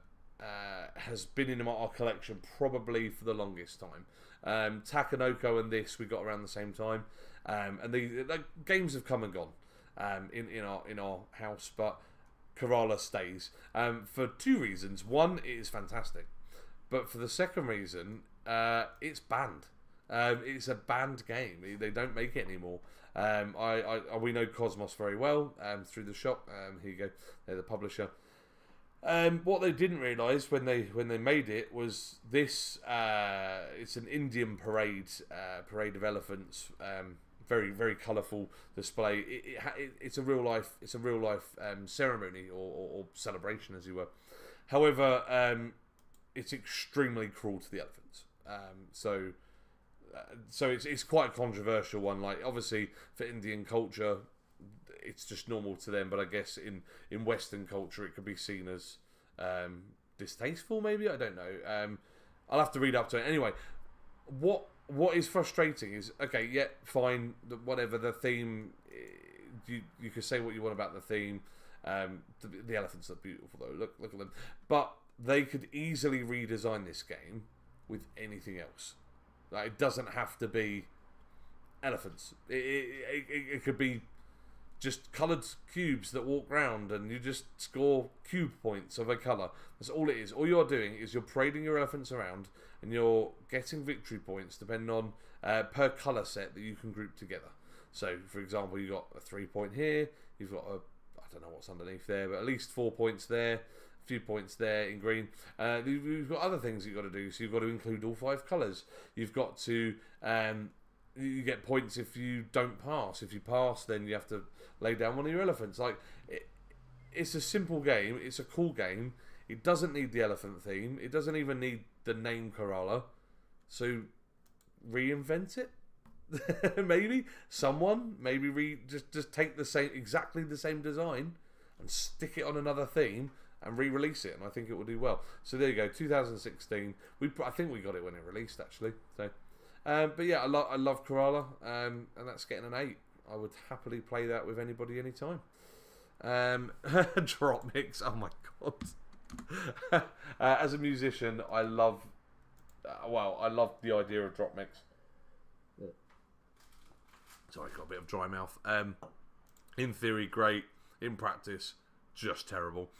has been in our collection probably for the longest time. Takanoko and this we got around the same time, and the games have come and gone in our house, but Kerala stays for 2 reasons. One, it is fantastic, but for the second reason, it's banned. It's a banned game. They don't make it anymore. We know Cosmos very well through the shop. Here you go. They're the publisher. What they didn't realise when they made it was this. It's an Indian parade of elephants. Very, very colourful display. It's a real life ceremony or celebration, as you were. However, it's extremely cruel to the elephants. So it's quite a controversial one. Like, obviously for Indian culture, it's just normal to them, but I guess in Western culture it could be seen as distasteful, maybe. I don't know. I'll have to read up to it. Anyway, what is frustrating is, okay, yeah, fine, whatever the theme, you can say what you want about the theme. The elephants look beautiful though. Look at them. But they could easily redesign this game with anything else. Like, it doesn't have to be elephants. It could be just coloured cubes that walk round and you just score cube points of a colour. That's all it is. All you're doing is you're parading your elephants around and you're getting victory points depending on per colour set that you can group together. So, for example, you've got a 3-point here, you've got I don't know what's underneath there, but at least 4 points there, a few points there in green. You've got other things you've got to do, so you've got to include all 5 colours. You've got to... you get points if you don't pass. If you pass, then you have to lay down one of your elephants. Like, it's a simple game. It's a cool game. It doesn't need the elephant theme. It doesn't even need the name Kerala. So, reinvent it. Maybe someone just take exactly the same design and stick it on another theme and re-release it, and I think it will do well. So there you go. 2016. I think we got it when it released, actually. So. But yeah, I love Kerala, and that's getting an 8. I would happily play that with anybody anytime. Drop mix. Oh my god. As a musician, I love. I love the idea of drop mix. Sorry, got a bit of dry mouth. In theory, great. In practice, just terrible.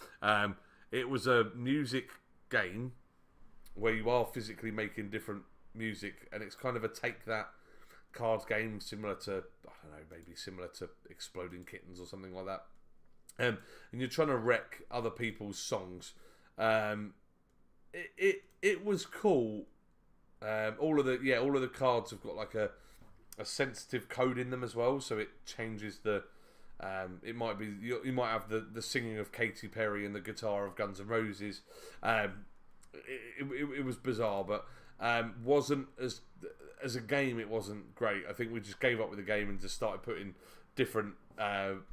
It was a music game where you are physically making different music, and it's kind of a take that card game, similar to, I don't know, maybe similar to Exploding Kittens or something like that. And you're trying to wreck other people's songs. It was cool. All of the cards have got like a sensitive code in them as well, so it changes the. It might be you might have the singing of Katy Perry and the guitar of Guns N' Roses. It was bizarre, but wasn't as a game. It wasn't great. I think we just gave up with the game and just started putting different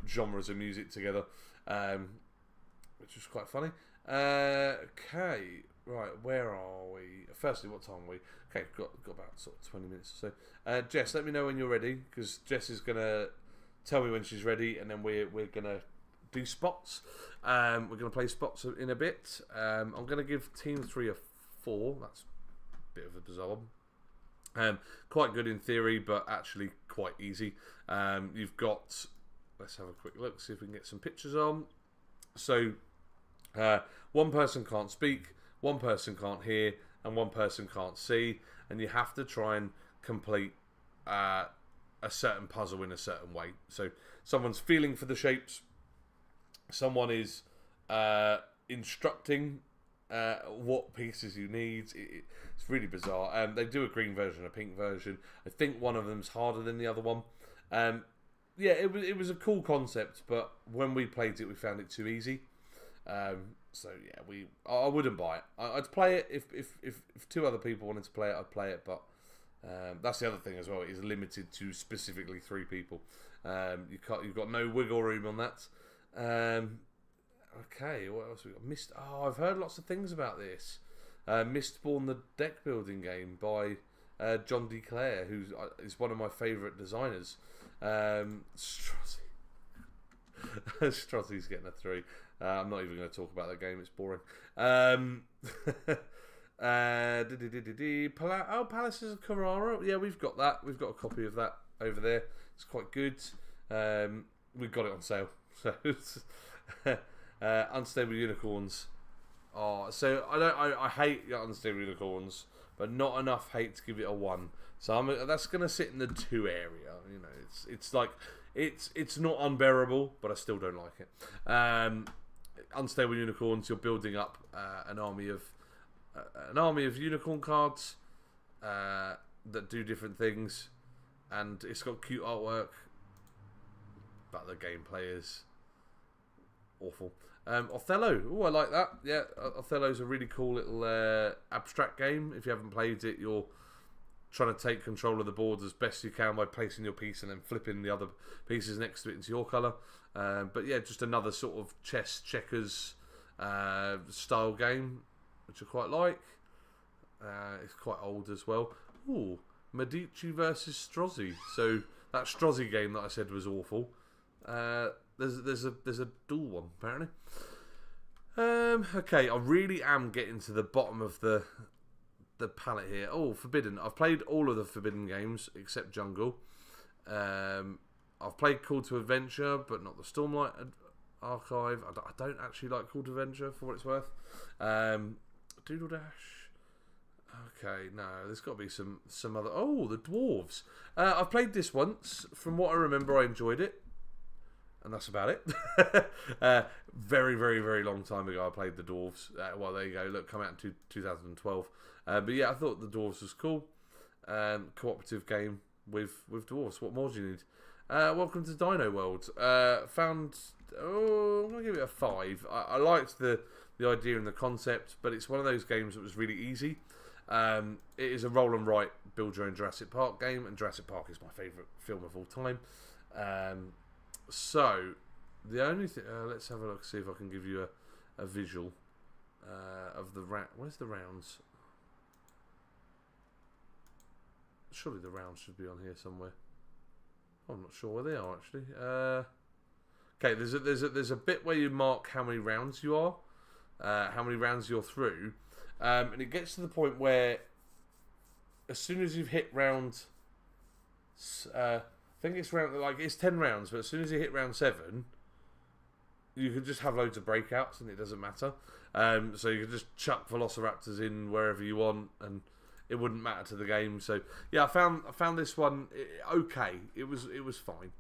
genres of music together, which was quite funny. Okay, right, where are we? Firstly, what time are we? Okay, got about sort of 20 minutes or so. Jess, let me know when you're ready, because Jess is gonna tell me when she's ready, and then we're gonna do spots. We're gonna play spots in a bit. I'm gonna give Team 3 a 4. That's a bit of a bizarre one. Quite good in theory, but actually quite easy. You've got. Let's have a quick look, see if we can get some pictures on. So, one person can't speak, one person can't hear, and one person can't see, and you have to try and complete a certain puzzle in a certain way. So, someone's feeling for the shapes, someone is instructing what pieces you need. It's really bizarre. They do a green version, a pink version. I think one of them's harder than the other one. Yeah, it was a cool concept, but when we played it, we found it too easy. So yeah, I wouldn't buy it. I'd play it if 2 other people wanted to play it. I'd play it, but that's the other thing as well. It is limited to specifically 3 people. You've got no wiggle room on that. Okay, what else we got? I've heard lots of things about this. Mistborn, the deck building game by John D. Clare, who is one of my favourite designers. Strozzy. Strozzy's getting a 3. I'm not even going to talk about that game, it's boring. Palaces of Carrara. Yeah, we've got that. We've got a copy of that over there. It's quite good. We've got it on sale. So Unstable Unicorns. So I hate Unstable Unicorns, but not enough hate to give it a 1. So that's going to sit in the 2 area. You know, it's like it's not unbearable, but I still don't like it. Unstable Unicorns. You're building up an army of unicorn cards that do different things, and it's got cute artwork, but the gameplay is awful. Othello. Oh, I like that. Yeah, Othello's a really cool little abstract game. If you haven't played it, you're trying to take control of the board as best you can by placing your piece and then flipping the other pieces next to it into your colour. But yeah, just another sort of chess checkers style game, which I quite like. It's quite old as well. Ooh, Medici versus Strozzi. So that Strozzi game that I said was awful. There's a dual one apparently. Okay, I really am getting to the bottom of the palette here. Oh, Forbidden. I've played all of the Forbidden games except Jungle. I've played Call to Adventure, but not the Stormlight Archive. I don't actually like Call to Adventure for what it's worth. Doodle Dash. Okay, no, there's got to be some other. Oh, the Dwarves. I've played this once. From what I remember, I enjoyed it. And that's about it. Very, very, very long time ago, I played the Dwarves. Well, there you go. Look, come out in 2012. But yeah, I thought the Dwarves was cool. Cooperative game with Dwarves. What more do you need? Welcome to Dino World. I'm going to give it a 5. I liked the idea and the concept, but it's one of those games that was really easy. It is a roll and write, build your own Jurassic Park game, and Jurassic Park is my favourite film of all time. So, the only thing... let's have a look, see if I can give you a visual of the round. Where's the rounds? Surely the rounds should be on here somewhere. I'm not sure where they are actually. Okay, there's a bit where you mark how many rounds you are, how many rounds you're through, and it gets to the point where as soon as you've hit round, I think it's it's 10 rounds, but as soon as you hit round 7, you can just have loads of breakouts and it doesn't matter. So you can just chuck velociraptors in wherever you want and it wouldn't matter to the game. So yeah, I found this one okay. It was fine.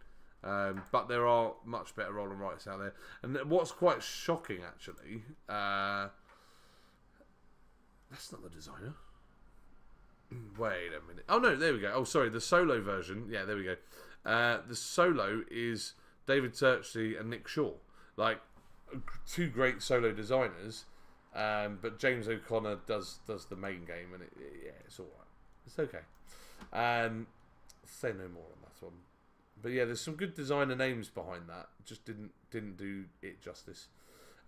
But there are much better roll and writes out there. And what's quite shocking actually, that's not the designer. Wait a minute. Oh no, there we go. Oh sorry, the solo version. Yeah, there we go. The solo is David Turchley and Nick Shaw. Like, 2 great solo designers, but James O'Connor does the main game, and it's all right. It's okay. Say no more on that one. But yeah, there's some good designer names behind that. Just didn't do it justice.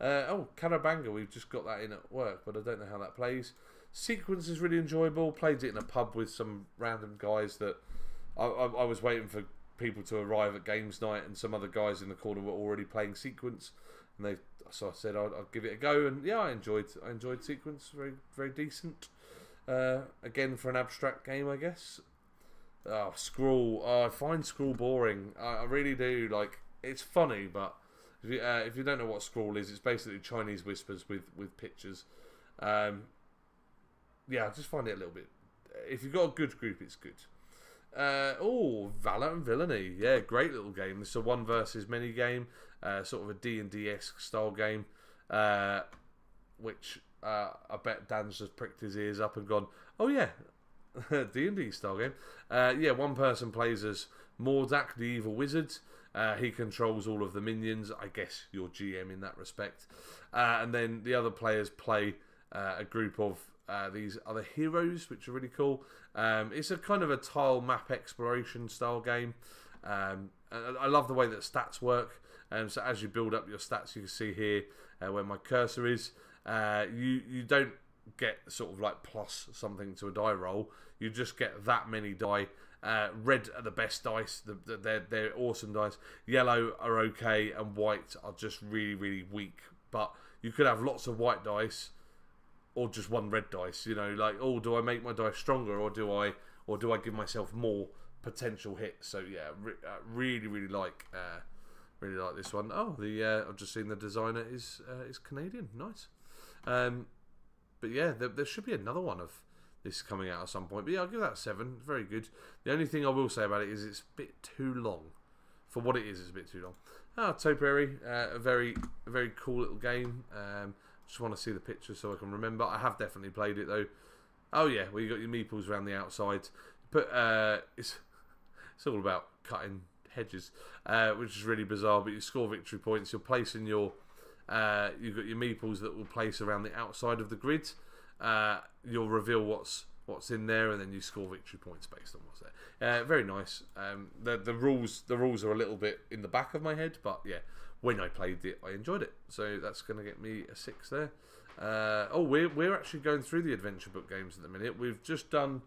Carabanga, we've just got that in at work, but I don't know how that plays. Sequence is really enjoyable. Played it in a pub with some random guys that I was waiting for people to arrive at games night, and some other guys in the corner were already playing Sequence, and so I said I'll give it a go, and yeah, I enjoyed Sequence. Very very decent. Again, for an abstract game, I guess. Scrawl. I find Scrawl boring. I really do. Like, it's funny, but if you don't know what Scrawl is, it's basically Chinese whispers with pictures. Yeah, I just find it a little bit. If you've got a good group, it's good. Valor and Villainy. Yeah, great little game. It's a 1 versus many game, sort of a D&D-esque style game, which I bet Dan's just pricked his ears up and gone, oh yeah, D&D style game. Yeah, one person plays as Mordak, the evil wizard. He controls all of the minions. I guess you're GM in that respect. And then the other players play a group of these other heroes, which are really cool. It's a kind of a tile map exploration style game. And I love the way that stats work. So as you build up your stats, you can see here where my cursor is. You don't get sort of like plus something to a die roll. You just get that many die. Red are the best dice. They're awesome dice. Yellow are okay, and white are just really really weak. But you could have lots of white dice, or just 1 red dice, you know, like, oh, do I make my dice stronger, or do I give myself more potential hits? So yeah, really like this one. Oh, I've just seen the designer is Canadian. Nice. But yeah, there should be another one of this coming out at some point. But yeah, I'll give that a 7. Very good. The only thing I will say about it is it's a bit too long. For what it is, it's a bit too long. Topiary, a very cool little game. Just want to see the picture so I can remember. I have definitely played it though. Oh yeah, well, you got your meeples around the outside. But it's all about cutting hedges, which is really bizarre. But you score victory points. You're placing your you've got your meeples that will place around the outside of the grid. You'll reveal what's in there, and then you score victory points based on what's there. Very nice. The rules are a little bit in the back of my head, but yeah. When I played it, I enjoyed it. So that's going to get me a 6 there. We're actually going through the adventure book games at the minute. We've just done.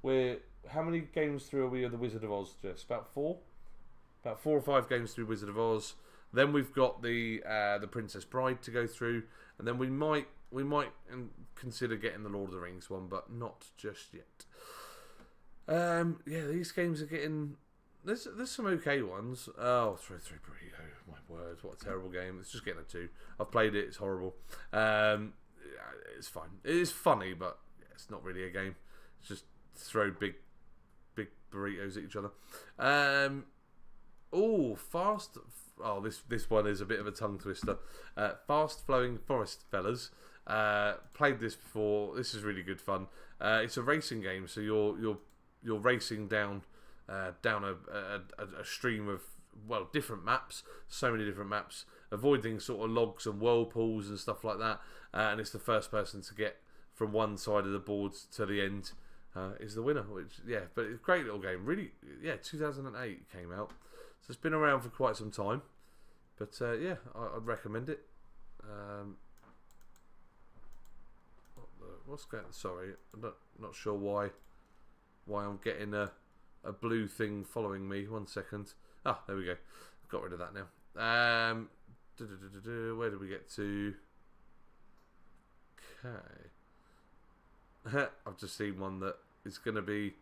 How many games through are we of the Wizard of Oz? Just about 4. About 4 or 5 games through Wizard of Oz. Then we've got the Princess Bride to go through, and then we might consider getting the Lord of the Rings one, but not just yet. Yeah, these games are getting. There's some okay ones. Oh, 3 Burrito. My word, what a terrible game. It's just getting a 2. I've played it. It's horrible. It's fine. It is funny, but yeah, it's not really a game. It's just throw big burritos at each other. Fast. Oh, this one is a bit of a tongue twister. Fast Flowing Forest Fellas. Played this before. This is really good fun. It's a racing game, so you're racing down a stream of different maps, so many different maps, avoiding sort of logs and whirlpools and stuff like that, and it's the first person to get from one side of the board to the end is the winner. Which but it's a great little game. Really, 2008 it came out, so it's been around for quite some time. But I'd recommend it. What's going? Sorry, I'm not sure why I'm getting a a blue thing following me. 1 second. Ah, there we go. Got rid of that now. Where did we get to? Okay. I've just seen one that is going to be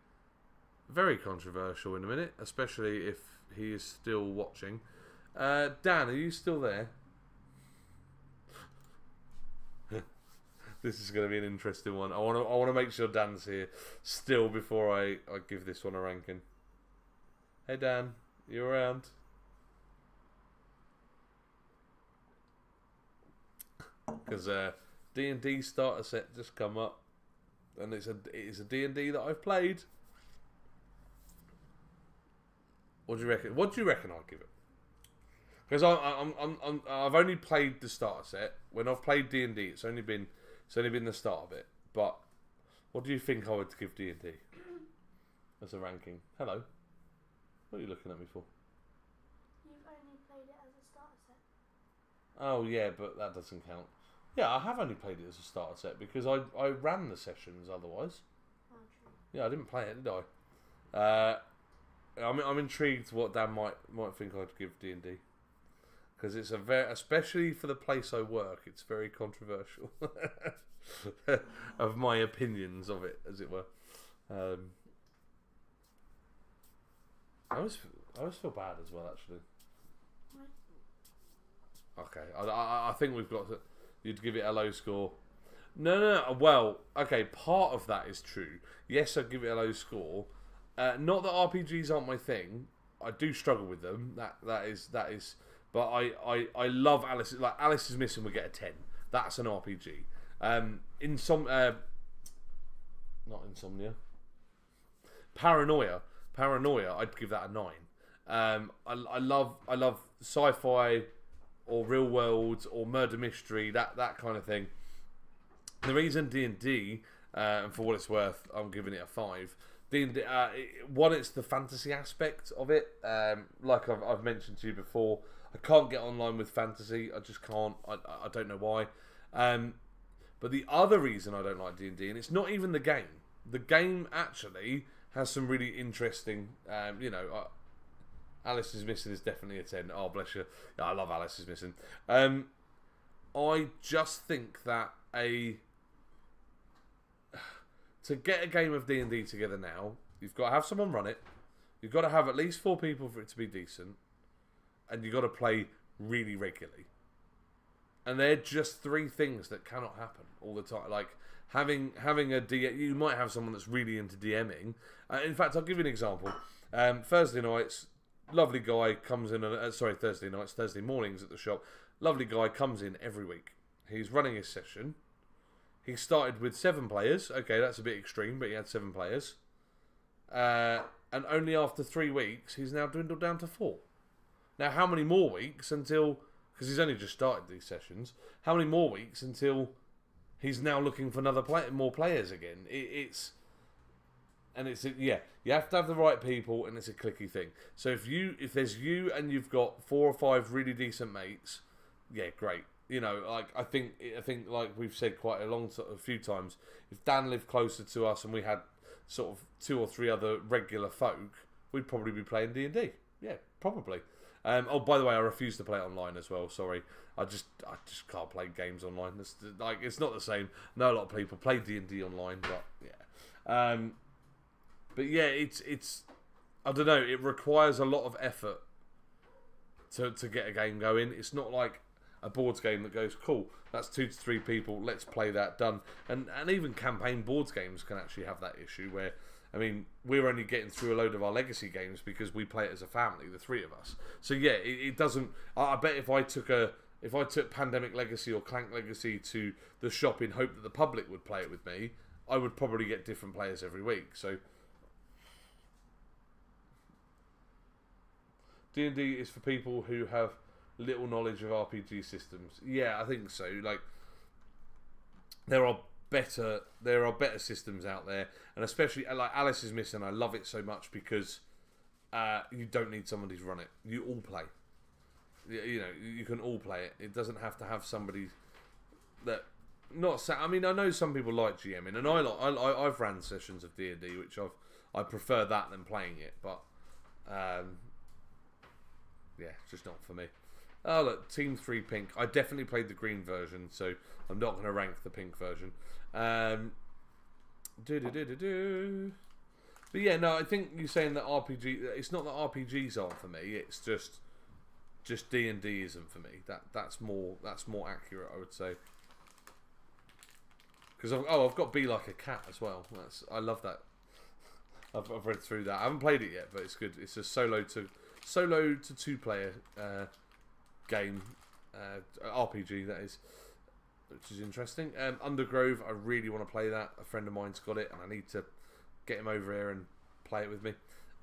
very controversial in a minute, especially if he is still watching. Dan, are you still there? This is going to be an interesting one. I want to make sure Dan's here still before I give this one a ranking. Hey Dan, you around? Because D&D starter set just come up, and it's a D&D that I've played. What do you reckon? What do you reckon I'll give it? Because I've only played the starter set. When I've played D&D, it's only been the start of it. But what do you think I would give D&D as a ranking? Hello. What are you looking at me for? You've only played it as a starter set. Oh yeah, but that doesn't count. Yeah, I have only played it as a starter set because I ran the sessions otherwise. Oh, true. Yeah, I didn't play it, did I? I'm intrigued what Dan might think I'd give D&D, because it's especially for the place I work, it's very controversial of my opinions of it, as it were. I always feel bad as well, actually. Why? Okay, I think we've got to. You'd give it a low score. No. Well, okay, part of that is true. Yes, I'd give it a low score. Not that RPGs aren't my thing. I do struggle with them. That is. But I love Alice. Like Alice is Missing would get a 10. That's an RPG. Not Insomnia. Paranoia. I'd give that a 9. I love sci-fi or real world or murder mystery, that kind of thing. The reason D&D, and for what it's worth, I'm giving it a 5. D&D, one, it's the fantasy aspect of it. Like I've mentioned to you before, I can't get online with fantasy. I just can't. I don't know why. But the other reason I don't like D&D, and it's not even the game. The game actually has some really interesting, Alice is Missing is definitely a 10. Oh, bless you. Yeah, I love Alice is Missing. I just think that to get a game of D&D together now, you've got to have someone run it. You've got to have at least 4 people for it to be decent. And you've got to play really regularly. And they're just 3 things that cannot happen all the time. Like, having a DM, you might have someone that's really into DMing. In fact, I'll give you an example. Thursday nights, lovely guy comes in, Thursday mornings at the shop. Lovely guy comes in every week. He's running his session. He started with 7 players. Okay, that's a bit extreme, but he had 7 players. And only after 3 weeks, he's now dwindled down to 4. Now, how many more weeks until... Because he's only just started these sessions. How many more weeks until he's now looking for more players again? You have to have the right people, and it's a clicky thing. So if there's you and you've got 4 or 5 really decent mates, yeah, great. Like I think like we've said quite a few times, if Dan lived closer to us and we had sort of 2 or 3 other regular folk, we'd probably be playing D&D. Yeah, probably. Oh, by the way, I refuse to play it online as well. Sorry, I just can't play games online. It's not the same. I know a lot of people play D&D online, but yeah. But yeah, it's I don't know. It requires a lot of effort to get a game going. It's not like a boards game that goes, cool, that's 2 to 3 people, let's play that, done. And even campaign boards games can actually have that issue where, I mean, we're only getting through a load of our legacy games because we play it as a family, the 3 of us. So yeah, it doesn't. I bet if I took Pandemic Legacy or Clank Legacy to the shop in hope that the public would play it with me, I would probably get different players every week. So D&D is for people who have little knowledge of RPG systems. Yeah, I think so. Like, there are better systems out there, and especially like Alice is Missing. I love it so much because you don't need somebody to run it. You all play. You can all play it. It doesn't have to have somebody that I mean, I know some people like GMing, and I've ran sessions of D&D which I prefer that than playing it, but yeah, it's just not for me. Oh look, Team 3 Pink. I definitely played the green version, so I'm not going to rank the pink version. But yeah, no, I think you're saying that RPG. It's not that RPGs aren't for me. It's just D&D isn't for me. That's more accurate, I would say. Because I've got Be Like a Cat as well. I love that. I've read through that. I haven't played it yet, but it's good. It's a solo to 2-player game, RPG that is, which is interesting. Undergrove, I really want to play that. A friend of mine's got it, and I need to get him over here and play it with me.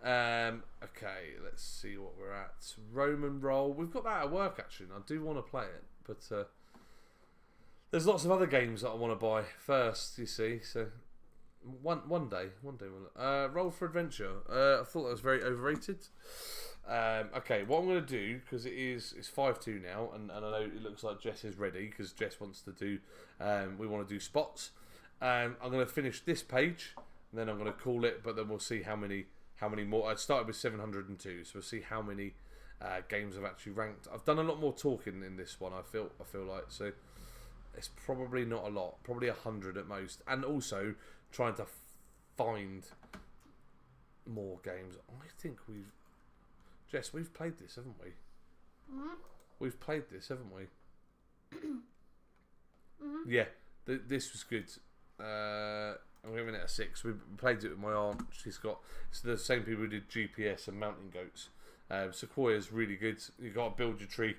Okay, let's see what we're at. Roman Roll. We've got that at work actually, and I do want to play it, but there's lots of other games that I want to buy first. You see, so one day we'll Roll for Adventure. I thought that was very overrated. Okay, what I'm going to do, because it's 5-2 now, and I know it looks like Jess is ready because Jess wants to do. We want to do spots. I'm going to finish this page, and then I'm going to call it. But then we'll see how many more. I started with 702, so we'll see how many games I've actually ranked. I've done a lot more talking in this one. I feel like so. It's probably not a lot, probably 100 at most, and also trying to find more games. I think we've played this, haven't we? Mm-hmm. We've played this, haven't we? Mm-hmm. Yeah, this was good. I'm giving it a 6. We played it with my aunt. It's the same people who did GPS and Mountain Goats. Sequoia's really good. You've got to build your tree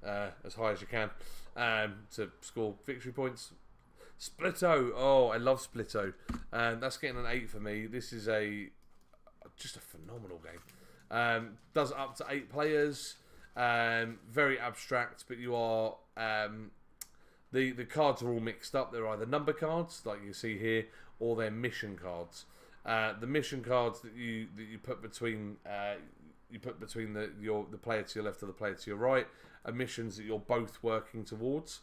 as high as you can to score victory points. Splitto, oh, I love Splitto. That's getting an 8 for me. This is just a phenomenal game. Does up to 8 players. Very abstract, but you are the cards are all mixed up. They're either number cards, like you see here, or they're mission cards. The mission cards that you put between the player to your left or the player to your right are missions that you're both working towards.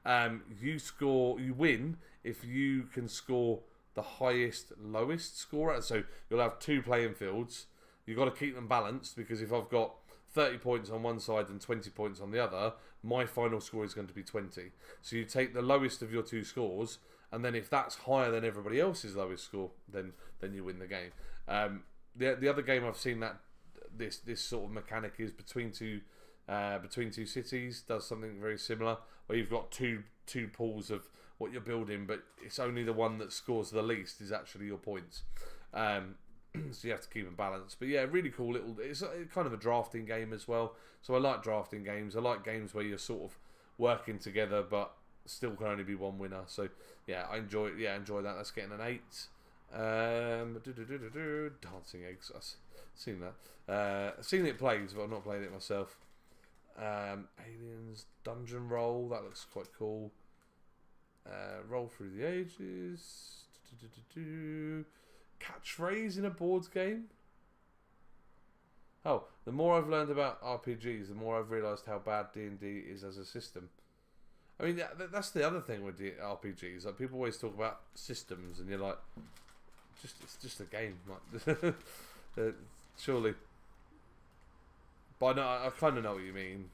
You win if you can score the highest lowest scorer. So you'll have 2 playing fields. You've got to keep them balanced, because if I've got 30 points on one side and 20 points on the other, my final score is going to be 20. So you take the lowest of your 2 scores, and then if that's higher than everybody else's lowest score, then you win the game. The other game I've seen that this sort of mechanic is between two cities, does something very similar, where you've got two pools of what you're building, but it's only the one that scores the least is actually your points. So you have to keep them balanced. But yeah, really cool little. It's kind of a drafting game as well. So I like drafting games. I like games where you're sort of working together, but still can only be one winner. So yeah, I enjoy it. Yeah, enjoy that. That's getting an 8. Dancing Eggs. I've seen that. I've seen it played, but I've not played it myself. Aliens Dungeon Roll. That looks quite cool. Roll Through the Ages. Catchphrase in a board game. Oh, the more I've learned about RPGs, the more I've realised how bad D&D is as a system. I mean, that's the other thing with RPGs. Like, people always talk about systems, and you're like, it's just a game, like surely. But I kind of know what you mean.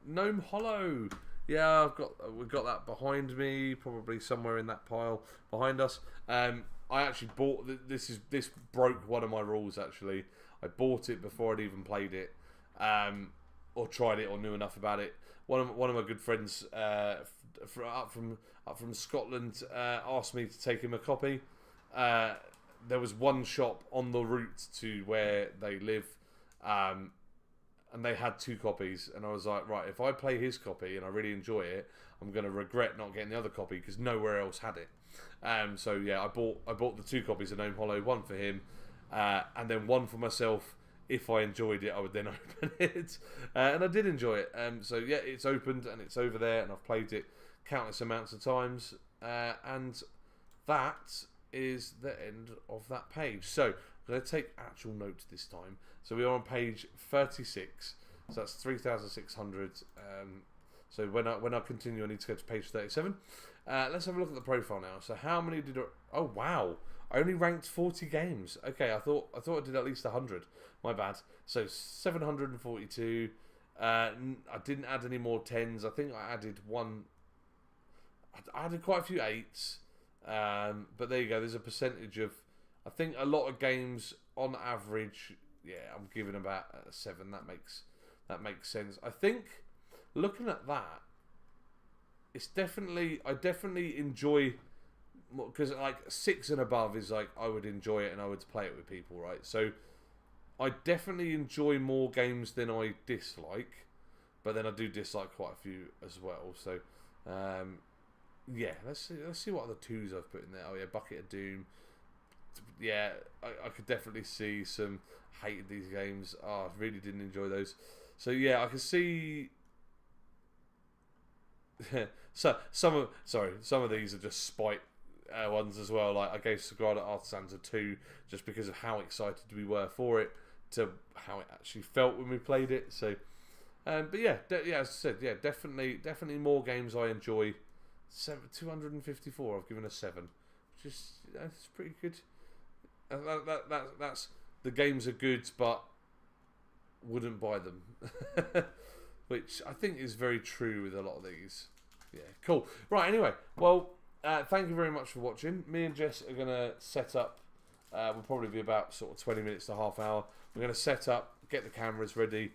Gnome Hollow. Yeah, we've got that behind me, probably somewhere in that pile behind us. I actually bought this broke one of my rules. Actually, I bought it before I'd even played it, or tried it, or knew enough about it. One of my good friends up from Scotland asked me to take him a copy. There was one shop on the route to where they live, and they had 2 copies, and I was like, right, if I play his copy and I really enjoy it, I'm going to regret not getting the other copy because nowhere else had it. So yeah, I bought the 2 copies of Gnome Hollow, one for him, and then one for myself. If I enjoyed it, I would then open it, and I did enjoy it. So yeah, it's opened and it's over there, and I've played it countless amounts of times, and that is the end of that page. So I'm going to take actual notes this time. So we are on page 36. So that's 3,600. So when I continue, I need to go to page 37. Let's have a look at the profile now. So how many did? Oh wow, I only ranked 40 games. Okay, I thought I did at least 100. My bad. So 742. I didn't add any more 10s. I think I added one. I added quite a few 8s. But there you go. There's a percentage of. I think a lot of games on average. Yeah, I'm giving about 7. That makes sense. I think looking at that, it's definitely. I definitely enjoy. Because like 6 and above is like I would enjoy it and I would play it with people, right? So I definitely enjoy more games than I dislike, but then I do dislike quite a few as well. So yeah, let's see what other 2s I've put in there. Oh yeah, Bucket of Doom. Yeah, I could definitely see some hated these games. Oh, I really didn't enjoy those. So yeah, I can see. So some of these are just spite ones as well. Like I gave Sagrada Artisans a 2 just because of how excited we were for it, to how it actually felt when we played it. So, but yeah, as I said, yeah, definitely more games I enjoy. 254. I've given a 7, which is that's pretty good. That's the games are good, but wouldn't buy them, which I think is very true with a lot of these. Yeah, cool. Right. Anyway, well. Thank you very much for watching. Me and Jess are going to set up, we'll probably be about sort of 20 minutes to half hour. We're going to set up, get the cameras ready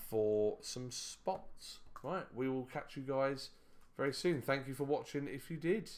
for some spots. Right, we will catch you guys very soon. Thank you for watching if you did.